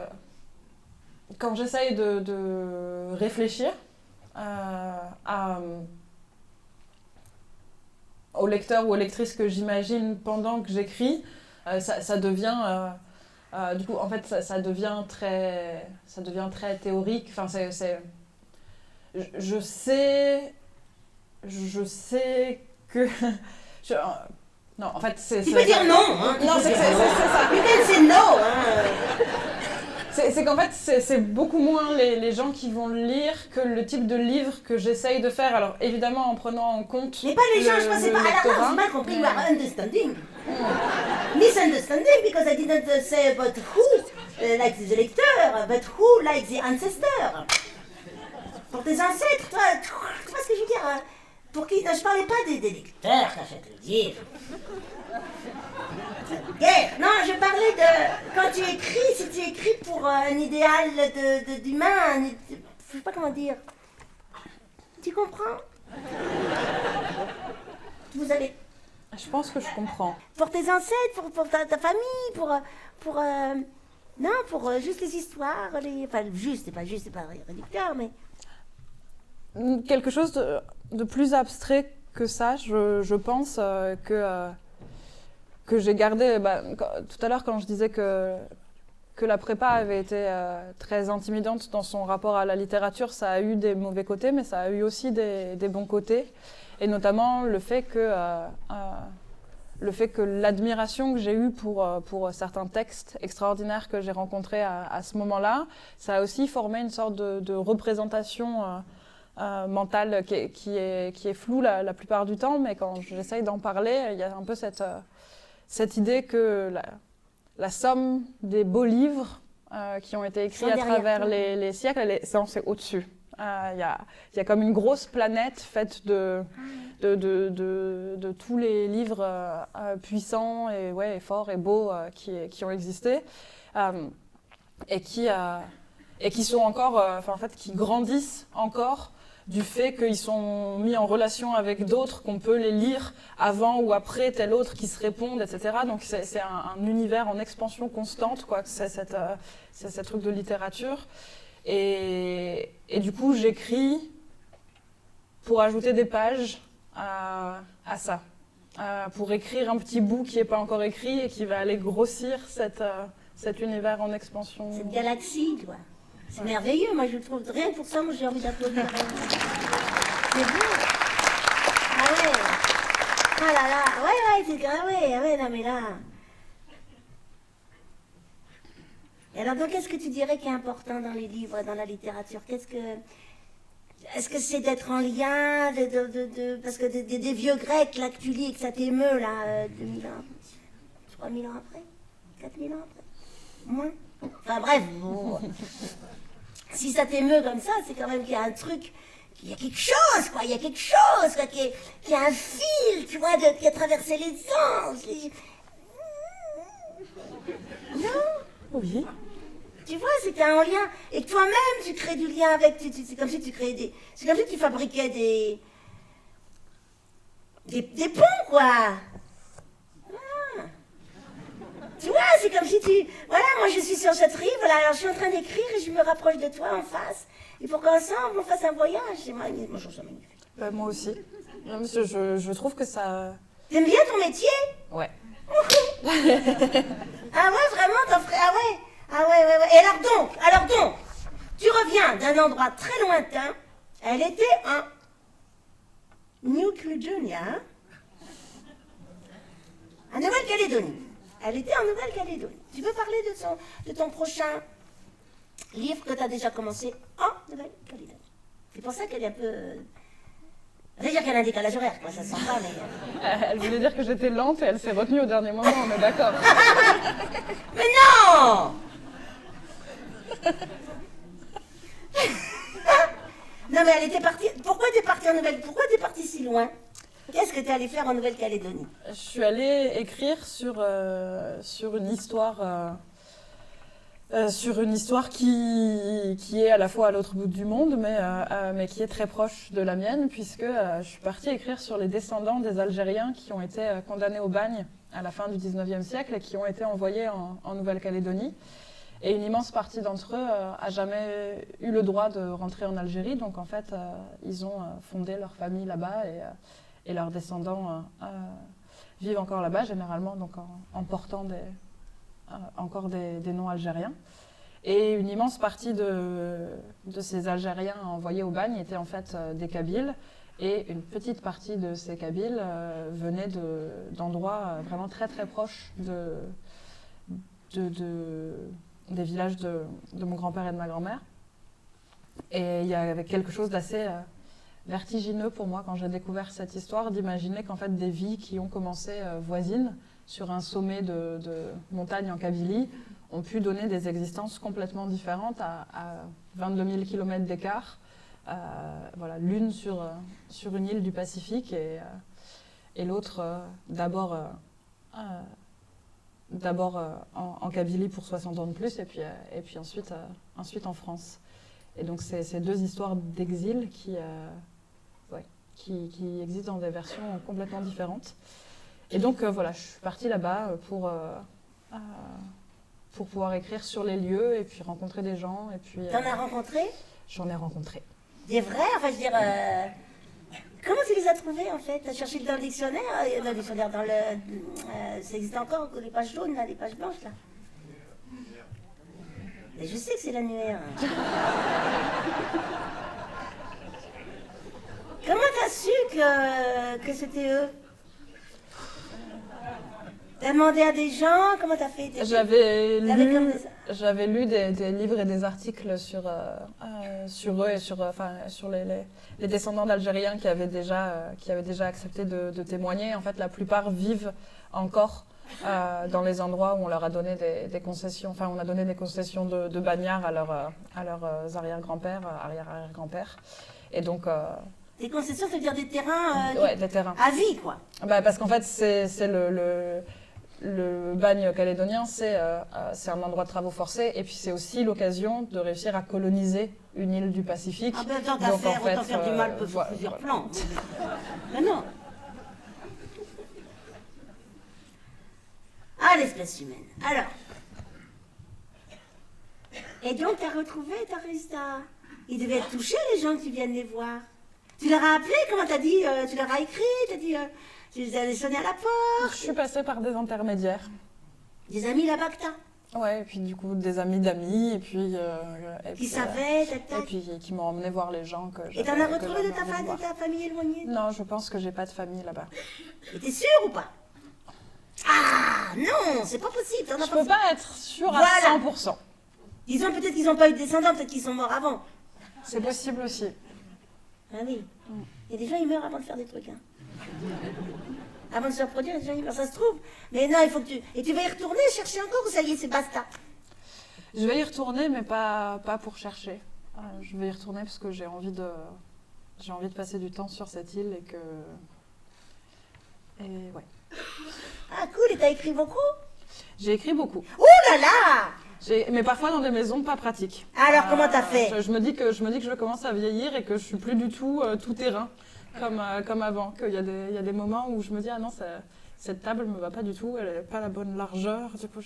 réfléchir au lecteur ou aux lectrices que j'imagine pendant que j'écris, ça devient... du coup, en fait, ça devient très théorique. Enfin, je sais que... non, en fait, c'est... Tu peux dire non, hein. Non, c'est ça. You can say no, hein. C'est qu'en fait, c'est beaucoup moins les gens qui vont le lire que le type de livre que j'essaye de faire. Alors, évidemment, en prenant en compte mais pas les gens, je pensais pas... Alors, j'ai mal compris, you are understanding. Misunderstanding, because I didn't say about who likes the lecteur, but who likes the ancestor. Pour tes ancêtres, toi, tu vois ce que je veux dire, hein? Pour qui? Non, je parlais pas des lecteurs qui achètent le livre. Non, je parle parlais de... Quand tu écris, si tu écris pour un idéal d'humain, je sais pas comment dire. Tu comprends? Vous avez... Je pense que je comprends. Pour tes ancêtres, pour ta famille, non, pour juste les histoires, enfin juste, c'est pas réducteur, mais... Quelque chose de plus abstrait que ça, je pense que j'ai gardé... tout à l'heure, quand je disais que la prépa avait été très intimidante dans son rapport à la littérature, ça a eu des mauvais côtés, mais ça a eu aussi des bons côtés. Et notamment le fait que l'admiration que j'ai eue pour certains textes extraordinaires que j'ai rencontrés à ce moment-là, ça a aussi formé une sorte de représentation mentale qui est floue la plupart du temps, mais quand j'essaye d'en parler, il y a un peu cette idée que la somme des beaux livres qui ont été écrits à travers les siècles, c'est au-dessus. Il y a comme une grosse planète faite de tous les livres puissants et forts et beaux qui ont existé et qui sont encore, qui grandissent encore du fait qu'ils sont mis en relation avec d'autres, qu'on peut les lire avant ou après tel autre qui se répondent, etc. Donc c'est un univers en expansion constante, quoi. C'est ce truc de littérature. Et du coup, j'écris pour ajouter des pages à ça, pour écrire un petit bout qui n'est pas encore écrit et qui va aller grossir cet univers en expansion. Cette galaxie, quoi. C'est merveilleux, moi je trouve. Rien que pour ça, moi j'ai envie d'applaudir. C'est beau. Ah ouais. Ah là là. Ouais, c'est grave. Ouais, non mais là. Et alors donc, qu'est-ce que tu dirais qui est important dans les livres, dans la littérature? Est-ce que c'est d'être en lien, parce que des vieux Grecs là que tu lis et que ça t'émeut là, 2000 ans, 3000 ans après, 4000 ans après, moins. Enfin bref, bon. Si ça t'émeut comme ça, c'est quand même qu'il y a un truc, il y a quelque chose, quoi, il y a quelque chose, quoi, qui a un fil, tu vois, qui a traversé les sens. Non? Oui. Tu vois, c'était en lien, et que toi-même tu crées du lien avec, c'est comme si tu créais c'est comme si tu fabriquais des ponts, quoi. Ah. Tu vois, c'est comme si voilà, moi je suis sur cette rive, voilà, alors je suis en train d'écrire et je me rapproche de toi en face, et pour qu'ensemble on fasse un voyage, c'est magnifique. Moi je trouve ça magnifique. Moi aussi. Non, parce que je trouve que ça... T'aimes bien ton métier? Ouais. Ah ouais, vraiment, t'en ferais, ah ouais. Ah ouais. Et alors donc, tu reviens d'un endroit très lointain. Elle était en New Caledonia, en Nouvelle-Calédonie. Elle était en Nouvelle-Calédonie. Tu veux parler de ton prochain livre que tu as déjà commencé en Nouvelle-Calédonie? C'est pour ça qu'elle est un peu... Ça veut dire qu'elle a un décalage horaire, quoi, ça se sent pas, mais... Elle voulait dire que j'étais lente et elle s'est retenue au dernier moment, on est d'accord. Mais non! Non mais elle était partie... Pourquoi t'es partie en Nouvelle... Pourquoi t'es partie si loin? Qu'est-ce que t'es allée faire en Nouvelle-Calédonie? Je suis allée écrire sur une histoire... sur une histoire qui est à la fois à l'autre bout du monde, mais qui est très proche de la mienne, puisque je suis partie écrire sur les descendants des Algériens qui ont été condamnés au bagne à la fin du 19e siècle et qui ont été envoyés en Nouvelle-Calédonie. Et une immense partie d'entre eux a jamais eu le droit de rentrer en Algérie, donc en fait, ils ont fondé leur famille là-bas et leurs descendants vivent encore là-bas, généralement donc en portant encore des noms algériens. Et une immense partie de ces Algériens envoyés au bagne étaient en fait des Kabyles, et une petite partie de ces Kabyles venaient d'endroits vraiment très très proches des villages de mon grand-père et de ma grand-mère. Et il y avait quelque chose d'assez vertigineux pour moi quand j'ai découvert cette histoire, d'imaginer qu'en fait des vies qui ont commencé voisines sur un sommet de montagne en Kabylie ont pu donner des existences complètement différentes à 22 000 km d'écart, voilà, l'une sur une île du Pacifique et l'autre d'abord d'abord en Kabylie pour 60 ans de plus, et puis ensuite en France. Et donc c'est ces deux histoires d'exil qui existent dans des versions complètement différentes. Et donc voilà, je suis partie là-bas pour pouvoir écrire sur les lieux et puis rencontrer des gens. Et puis T'en as rencontré? J'en ai rencontré. Des vrais? Enfin, je veux dire, comment tu les as trouvés en fait? T'as cherché dans le dictionnaire? Dans le dictionnaire, ça existe encore, les pages jaunes, là, les pages blanches là. Mais je sais que c'est l'annuaire. Comment t'as su que c'était eux? T'as demandé à des gens? Comment t'as fait? J'avais lu des livres et des articles sur eux et sur les descendants d'Algériens qui avaient déjà accepté de témoigner. En fait, la plupart vivent encore dans les endroits où on leur a donné des concessions. Enfin, on a donné des concessions de bagnards à leurs arrière-grands-pères, arrière-arrière-grands-pères. Et donc... des concessions, ça veut dire des terrains, des terrains. À vie, quoi. Parce qu'en fait, c'est le bagne calédonien, c'est un endroit de travaux forcés, et puis c'est aussi l'occasion de réussir à coloniser une île du Pacifique. Ah ben tant qu'à faire, autant faire du mal sur plusieurs plans. Mais non. Ah, l'espèce humaine. Alors. Et donc, t'as réussi à... Ils devaient être touchés, les gens qui viennent les voir. Tu leur as appelé, comment t'as dit? Tu leur as écrit, t'as dit... tu les as sonné à la porte? Je suis passée par des intermédiaires. Des amis là-bas que t'as? Ouais, et puis du coup, des amis d'amis, et puis... qui savaient, tac, tac. Et puis qui m'ont emmené voir les gens que j'avais... Et t'en as retrouvé de ta famille éloignée? Non, je pense que j'ai pas de famille là-bas. Et t'es sûre ou pas? Ah, non, c'est pas possible. Je peux pas être sûre à 100%. Disons peut-être qu'ils n'ont pas eu de descendants, peut-être qu'ils sont morts avant. C'est possible aussi. Ah oui. Il y a des gens, ils meurent avant de faire des trucs. Hein. Avant de se reproduire, il y a des gens, ils meurent. Ça se trouve. Mais non, il faut que tu... Et tu vas y retourner, chercher encore, ou ça y est, c'est basta? Je vais y retourner, mais pas pour chercher. Je vais y retourner parce que j'ai envie de passer du temps sur cette île et ouais. Ah cool, et t'as écrit beaucoup? J'ai écrit beaucoup. Oh là là! Mais parfois dans des maisons pas pratiques. Alors comment t'as fait? Je me dis que je commence à vieillir et que je suis plus du tout tout terrain comme avant. Qu'il y a des moments où je me dis ah non, cette table me va pas du tout, elle n'a pas la bonne largeur. Du coup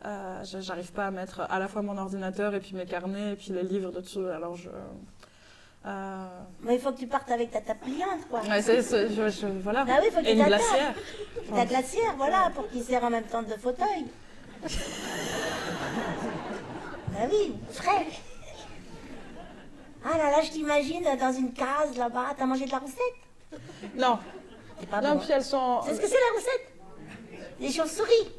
j'arrive pas à mettre à la fois mon ordinateur et puis mes carnets et puis les livres dessus. Alors Mais il faut que tu partes avec ta table pliante, quoi. Ouais, voilà. Ah oui, faut que et une glacière. Ta glacière, voilà, pour qu'il sert en même temps de fauteuil. Ah oui, frais. Ah là là, je t'imagine dans une case là-bas. T'as mangé de la roussette? Non. C'est pas Non, bon. puis elles sont... C'est ce que c'est la roussette? Les chauves-souris.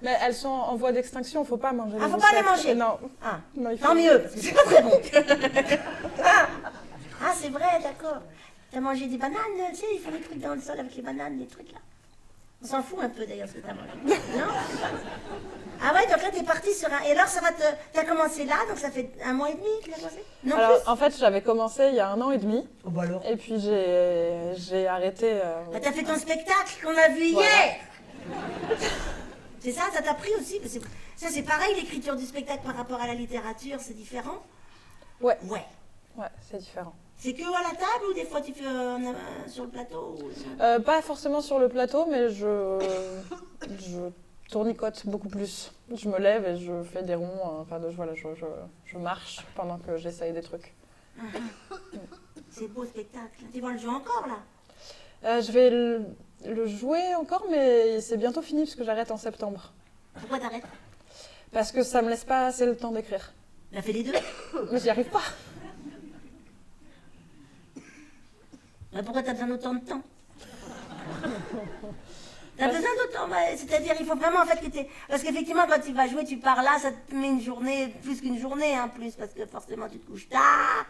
Mais elles sont en voie d'extinction, faut pas manger les faut pas les roussettes. manger. Non. Ah, Non, il faut... tant mieux, parce que c'est pas très bon. Ah, c'est vrai, d'accord. T'as mangé des bananes, tu sais, ils font des trucs dans le sol avec les bananes, des trucs là. On s'en fout un peu d'ailleurs ce que t'as mangé. Non? Ah ouais, donc là t'es parti sur un... Et alors ça va te... T'as commencé là, donc ça fait 1 mois et demi que tu as commencé? Non, Alors, plus? en fait, j'avais commencé il y a 1 an et demi. Oh bah alors. Et puis j'ai arrêté... Bah, t'as fait ton spectacle qu'on a vu Voilà. hier. C'est ça t'a pris aussi? Parce que ça c'est pareil, l'écriture du spectacle par rapport à la littérature, c'est différent? Ouais. Ouais. Ouais, c'est différent. C'est que à la table ou des fois tu fais sur le plateau Pas forcément sur le plateau, mais je tournicote beaucoup plus. Je me lève et je fais des ronds, je marche pendant que j'essaye des trucs. C'est beau spectacle. Tu vas le jouer encore là? Je vais le jouer encore, mais c'est bientôt fini parce que j'arrête en septembre. Pourquoi t'arrêtes? Parce que ça me laisse pas assez le temps d'écrire. On a fait les deux. Mais j'y arrive pas. Mais pourquoi t'as besoin d'autant de temps? T'as besoin d'autant, c'est-à-dire il faut vraiment en fait que t'aies... Parce qu'effectivement quand tu vas jouer, tu pars là, ça te met une journée, plus qu'une journée en plus, parce que forcément tu te couches tard.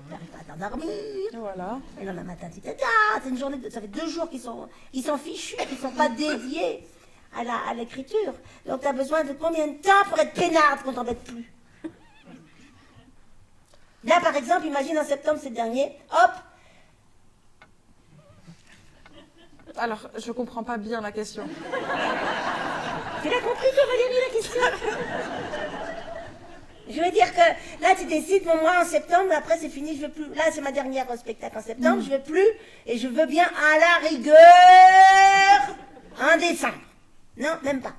T'arrives pas à t'endormir. Voilà. Et le matin tu t'es tard, c'est une journée, ça fait 2 jours qui sont fichus, qui sont pas dédiés à l'écriture. Donc t'as besoin de combien de temps pour être peinarde qu'on t'embête plus? Là, par exemple, imagine en septembre, c'est le dernier, hop, Alors, je comprends pas bien la question. Tu l'as compris, toi, Valérie, la question? Je veux dire que là, tu décides, bon, moi, en septembre, après, c'est fini, je veux plus. Là, c'est ma dernière spectacle en septembre, je veux plus, et je veux bien, à la rigueur, en décembre. Non, même pas.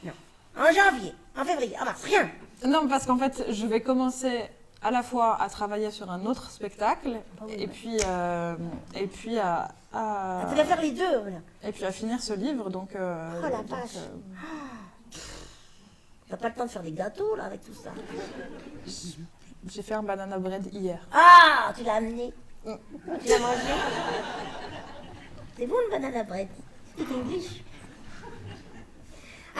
Non. En janvier, en février, en mars, rien. Non, parce qu'en fait, je vais commencer à la fois à travailler sur un autre spectacle, et puis à Tu vas faire les deux, voilà. et puis à finir ce livre, donc... Oh la vache. T'as pas le temps de faire des gâteaux, là, avec tout ça. J'ai fait un banana bread hier. Ah, tu l'as amené. Tu l'as mangé. C'est bon, le banana bread. C'est English.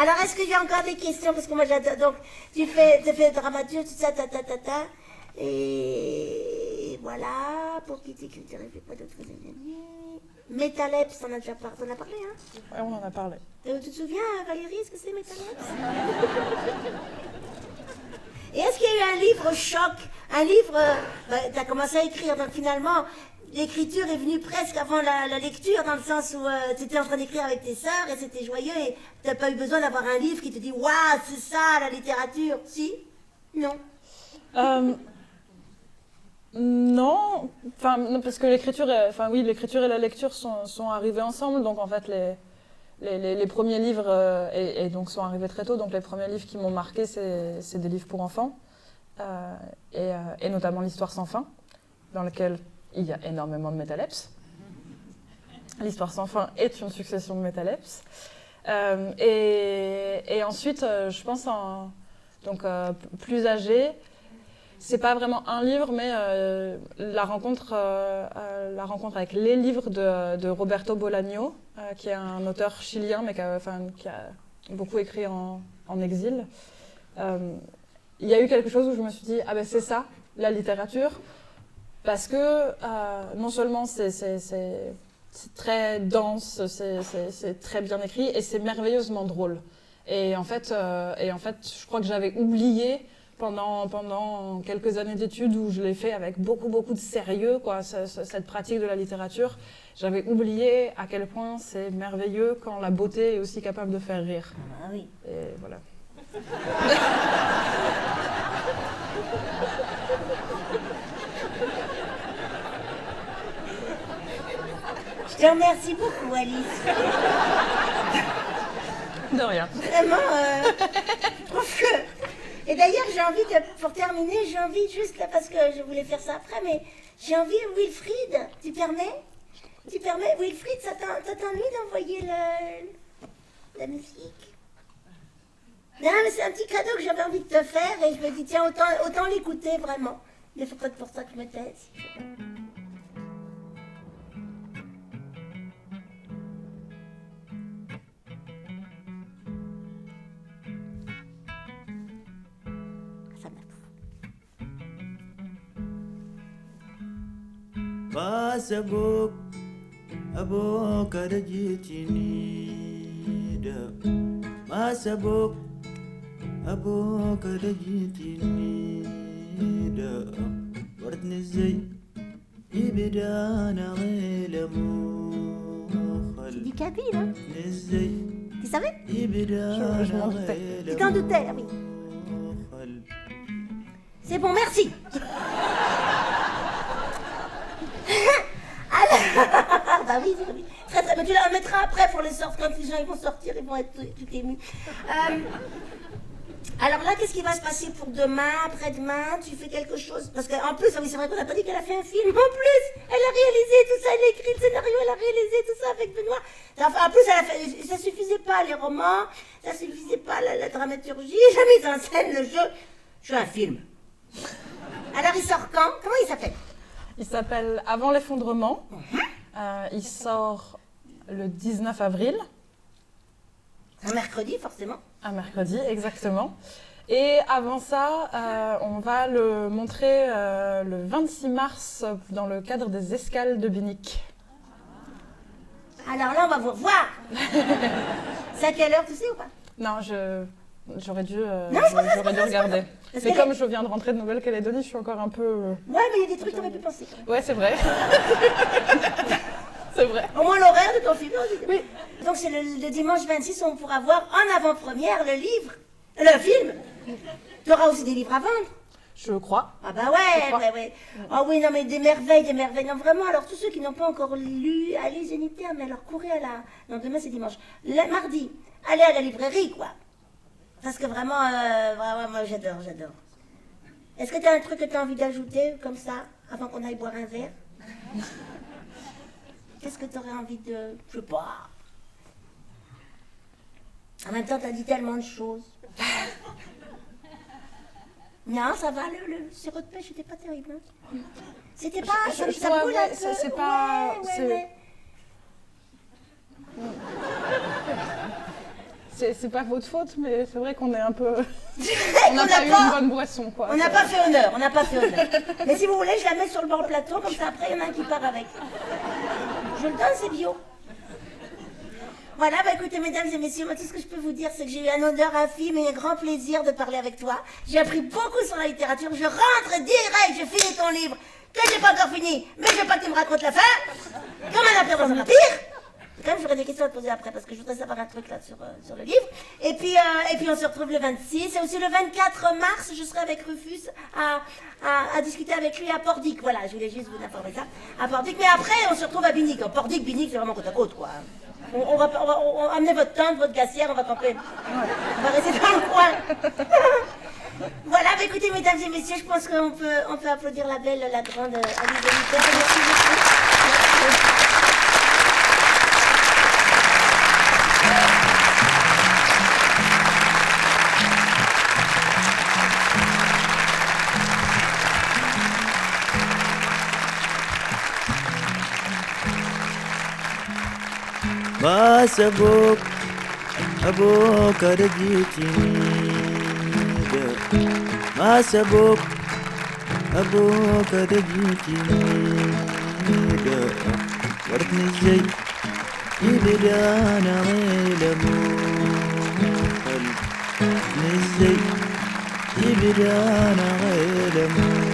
Alors, est-ce qu'il y a encore des questions? Parce que moi, j'adore. Donc, tu fais dramaturge, tout ça, ta. Et voilà. Pour qui t'écrire, il fait pas d'autres années. Métaleps, t'en as déjà parlé, hein? Ouais, on en a parlé. Tu te souviens, Valérie, ce que c'est Métaleps? Et est-ce qu'il y a eu un livre choc? Un livre, t'as commencé à écrire, donc finalement, l'écriture est venue presque avant la lecture, dans le sens où tu étais en train d'écrire avec tes sœurs et c'était joyeux et t'as pas eu besoin d'avoir un livre qui te dit « Waouh, c'est ça, la littérature !» Si? Non? Non, non, parce que l'écriture et la lecture sont arrivées ensemble, donc en fait les premiers livres et donc sont arrivés très tôt, donc les premiers livres qui m'ont marqué c'est des livres pour enfants et notamment l'Histoire sans fin, dans lequel il y a énormément de métaleps. L'Histoire sans fin est une succession de métaleps. Et ensuite, je pense plus âgé, c'est pas vraiment un livre, mais la rencontre avec les livres de Roberto Bolaño, qui est un auteur chilien, mais qui a beaucoup écrit en exil. Il y a eu quelque chose où je me suis dit, ah ben c'est ça, la littérature, parce que non seulement c'est très dense, c'est très bien écrit, et c'est merveilleusement drôle. Et en fait, je crois que j'avais oublié pendant quelques années d'études où je l'ai fait avec beaucoup de sérieux, quoi, cette pratique de la littérature. J'avais oublié à quel point c'est merveilleux quand la beauté est aussi capable de faire rire. Ah oui. Et voilà. Je te remercie beaucoup, Alice. De rien. Vraiment, je trouve que... Et d'ailleurs, j'ai envie pour terminer, j'ai envie juste, là, parce que je voulais faire ça après, mais j'ai envie, Wilfried, tu permets, Wilfried, ça t'ennuie d'envoyer la musique? Non, mais c'est un petit cadeau que j'avais envie de te faire, et je me dis, tiens, autant l'écouter, vraiment. Il faut peut-être pour ça que je me taise. ما سبوك أبوك رجيتني دا ما سبوك أبوك رجيتني دا ورتني الزي يبدانا غير موخل Du kabyle, hein? الزي Tu savais? يبدانا غير Tu t'en doutais, oui. موخل. C'est bon, merci. Bah oui, c'est oui. Très très, mais tu la remettras après pour les sortir, quand les gens ils vont sortir, ils vont être tout émus. Alors là, qu'est-ce qui va se passer pour demain, après-demain? Tu fais quelque chose? Parce qu'en plus, oui, c'est vrai qu'on n'a pas dit qu'elle a fait un film. En plus, elle a réalisé tout ça, elle a écrit le scénario, elle a réalisé tout ça avec Benoît. Enfin, en plus, elle a fait, ça suffisait pas, les romans, ça suffisait pas, la dramaturgie, la mise en scène, le jeu. Je fais un film. Alors il sort quand? Comment il s'appelle? Il s'appelle Avant l'effondrement. Il sort le 19 avril. Un mercredi, forcément. Un mercredi, exactement. Et avant ça, on va le montrer le 26 mars dans le cadre des Escales de Binic. Alors là, on va vous revoir. C'est à quelle heure, tu sais ou pas? Non, j'aurais dû pas regarder. Parce Mais qu'elle comme je viens de rentrer de Nouvelle-Calédonie, je suis encore un peu... Ouais, mais il y a des trucs que t'aurais pu penser. Ouais, c'est vrai. C'est vrai. Au moins l'horaire de ton film. Oui. Donc c'est le dimanche 26 où on pourra voir en avant-première le film. Tu auras aussi des livres à vendre. Je crois. Ah bah ouais. Ah oui, non mais des merveilles. Non vraiment, alors tous ceux qui n'ont pas encore lu, allez Zénithia, mais alors courez à la... Non, demain c'est dimanche. Mardi, allez à la librairie, quoi. Parce que vraiment, moi j'adore. Est-ce que tu as un truc que tu as envie d'ajouter, comme ça, avant qu'on aille boire un verre? Qu'est-ce que tu aurais envie de... Je sais pas. En même temps, tu as dit tellement de choses. Non, ça va, le sirop de pêche, c'était pas terrible. Hein. C'était pas... Ça brûle un peu. C'est pas... Ouais. C'est pas votre faute, mais c'est vrai qu'on est un peu... On n'a pas eu une bonne boisson, quoi. On n'a pas fait honneur. Mais si vous voulez, je la mets sur le bord du plateau, comme ça après, il y en a un qui part avec. Je le donne, c'est bio. Voilà, bah écoutez, mesdames et messieurs, moi tout ce que je peux vous dire, c'est que j'ai eu un honneur infime et un grand plaisir de parler avec toi. J'ai appris beaucoup sur la littérature. Je rentre direct, je finis ton livre, que j'ai pas encore fini, mais je veux pas que tu me racontes la fin. Comme un empire dans un empire. Quand même, j'aurais des questions à te poser après, parce que je voudrais savoir un truc là sur le livre. Et puis on se retrouve le 26. Et aussi le 24 mars, je serai avec Rufus à discuter avec lui à Pordic. Voilà, je voulais juste vous informer ça. À Pordic. Mais après, on se retrouve à Binic. Pordic, Binic, c'est vraiment côte à côte, quoi. On va amener votre tente, votre glacière, on va camper. On va rester dans le coin. Voilà, bah écoutez, mesdames et messieurs, je pense qu'on peut applaudir la belle, la grande Alice Zénithia. Merci beaucoup. ما سبوك أبوك رجيتني ما سبوك أبوك رجيتني ورثني الزي يبدانا غير موخل ورثني الزي يبدانا غير موخل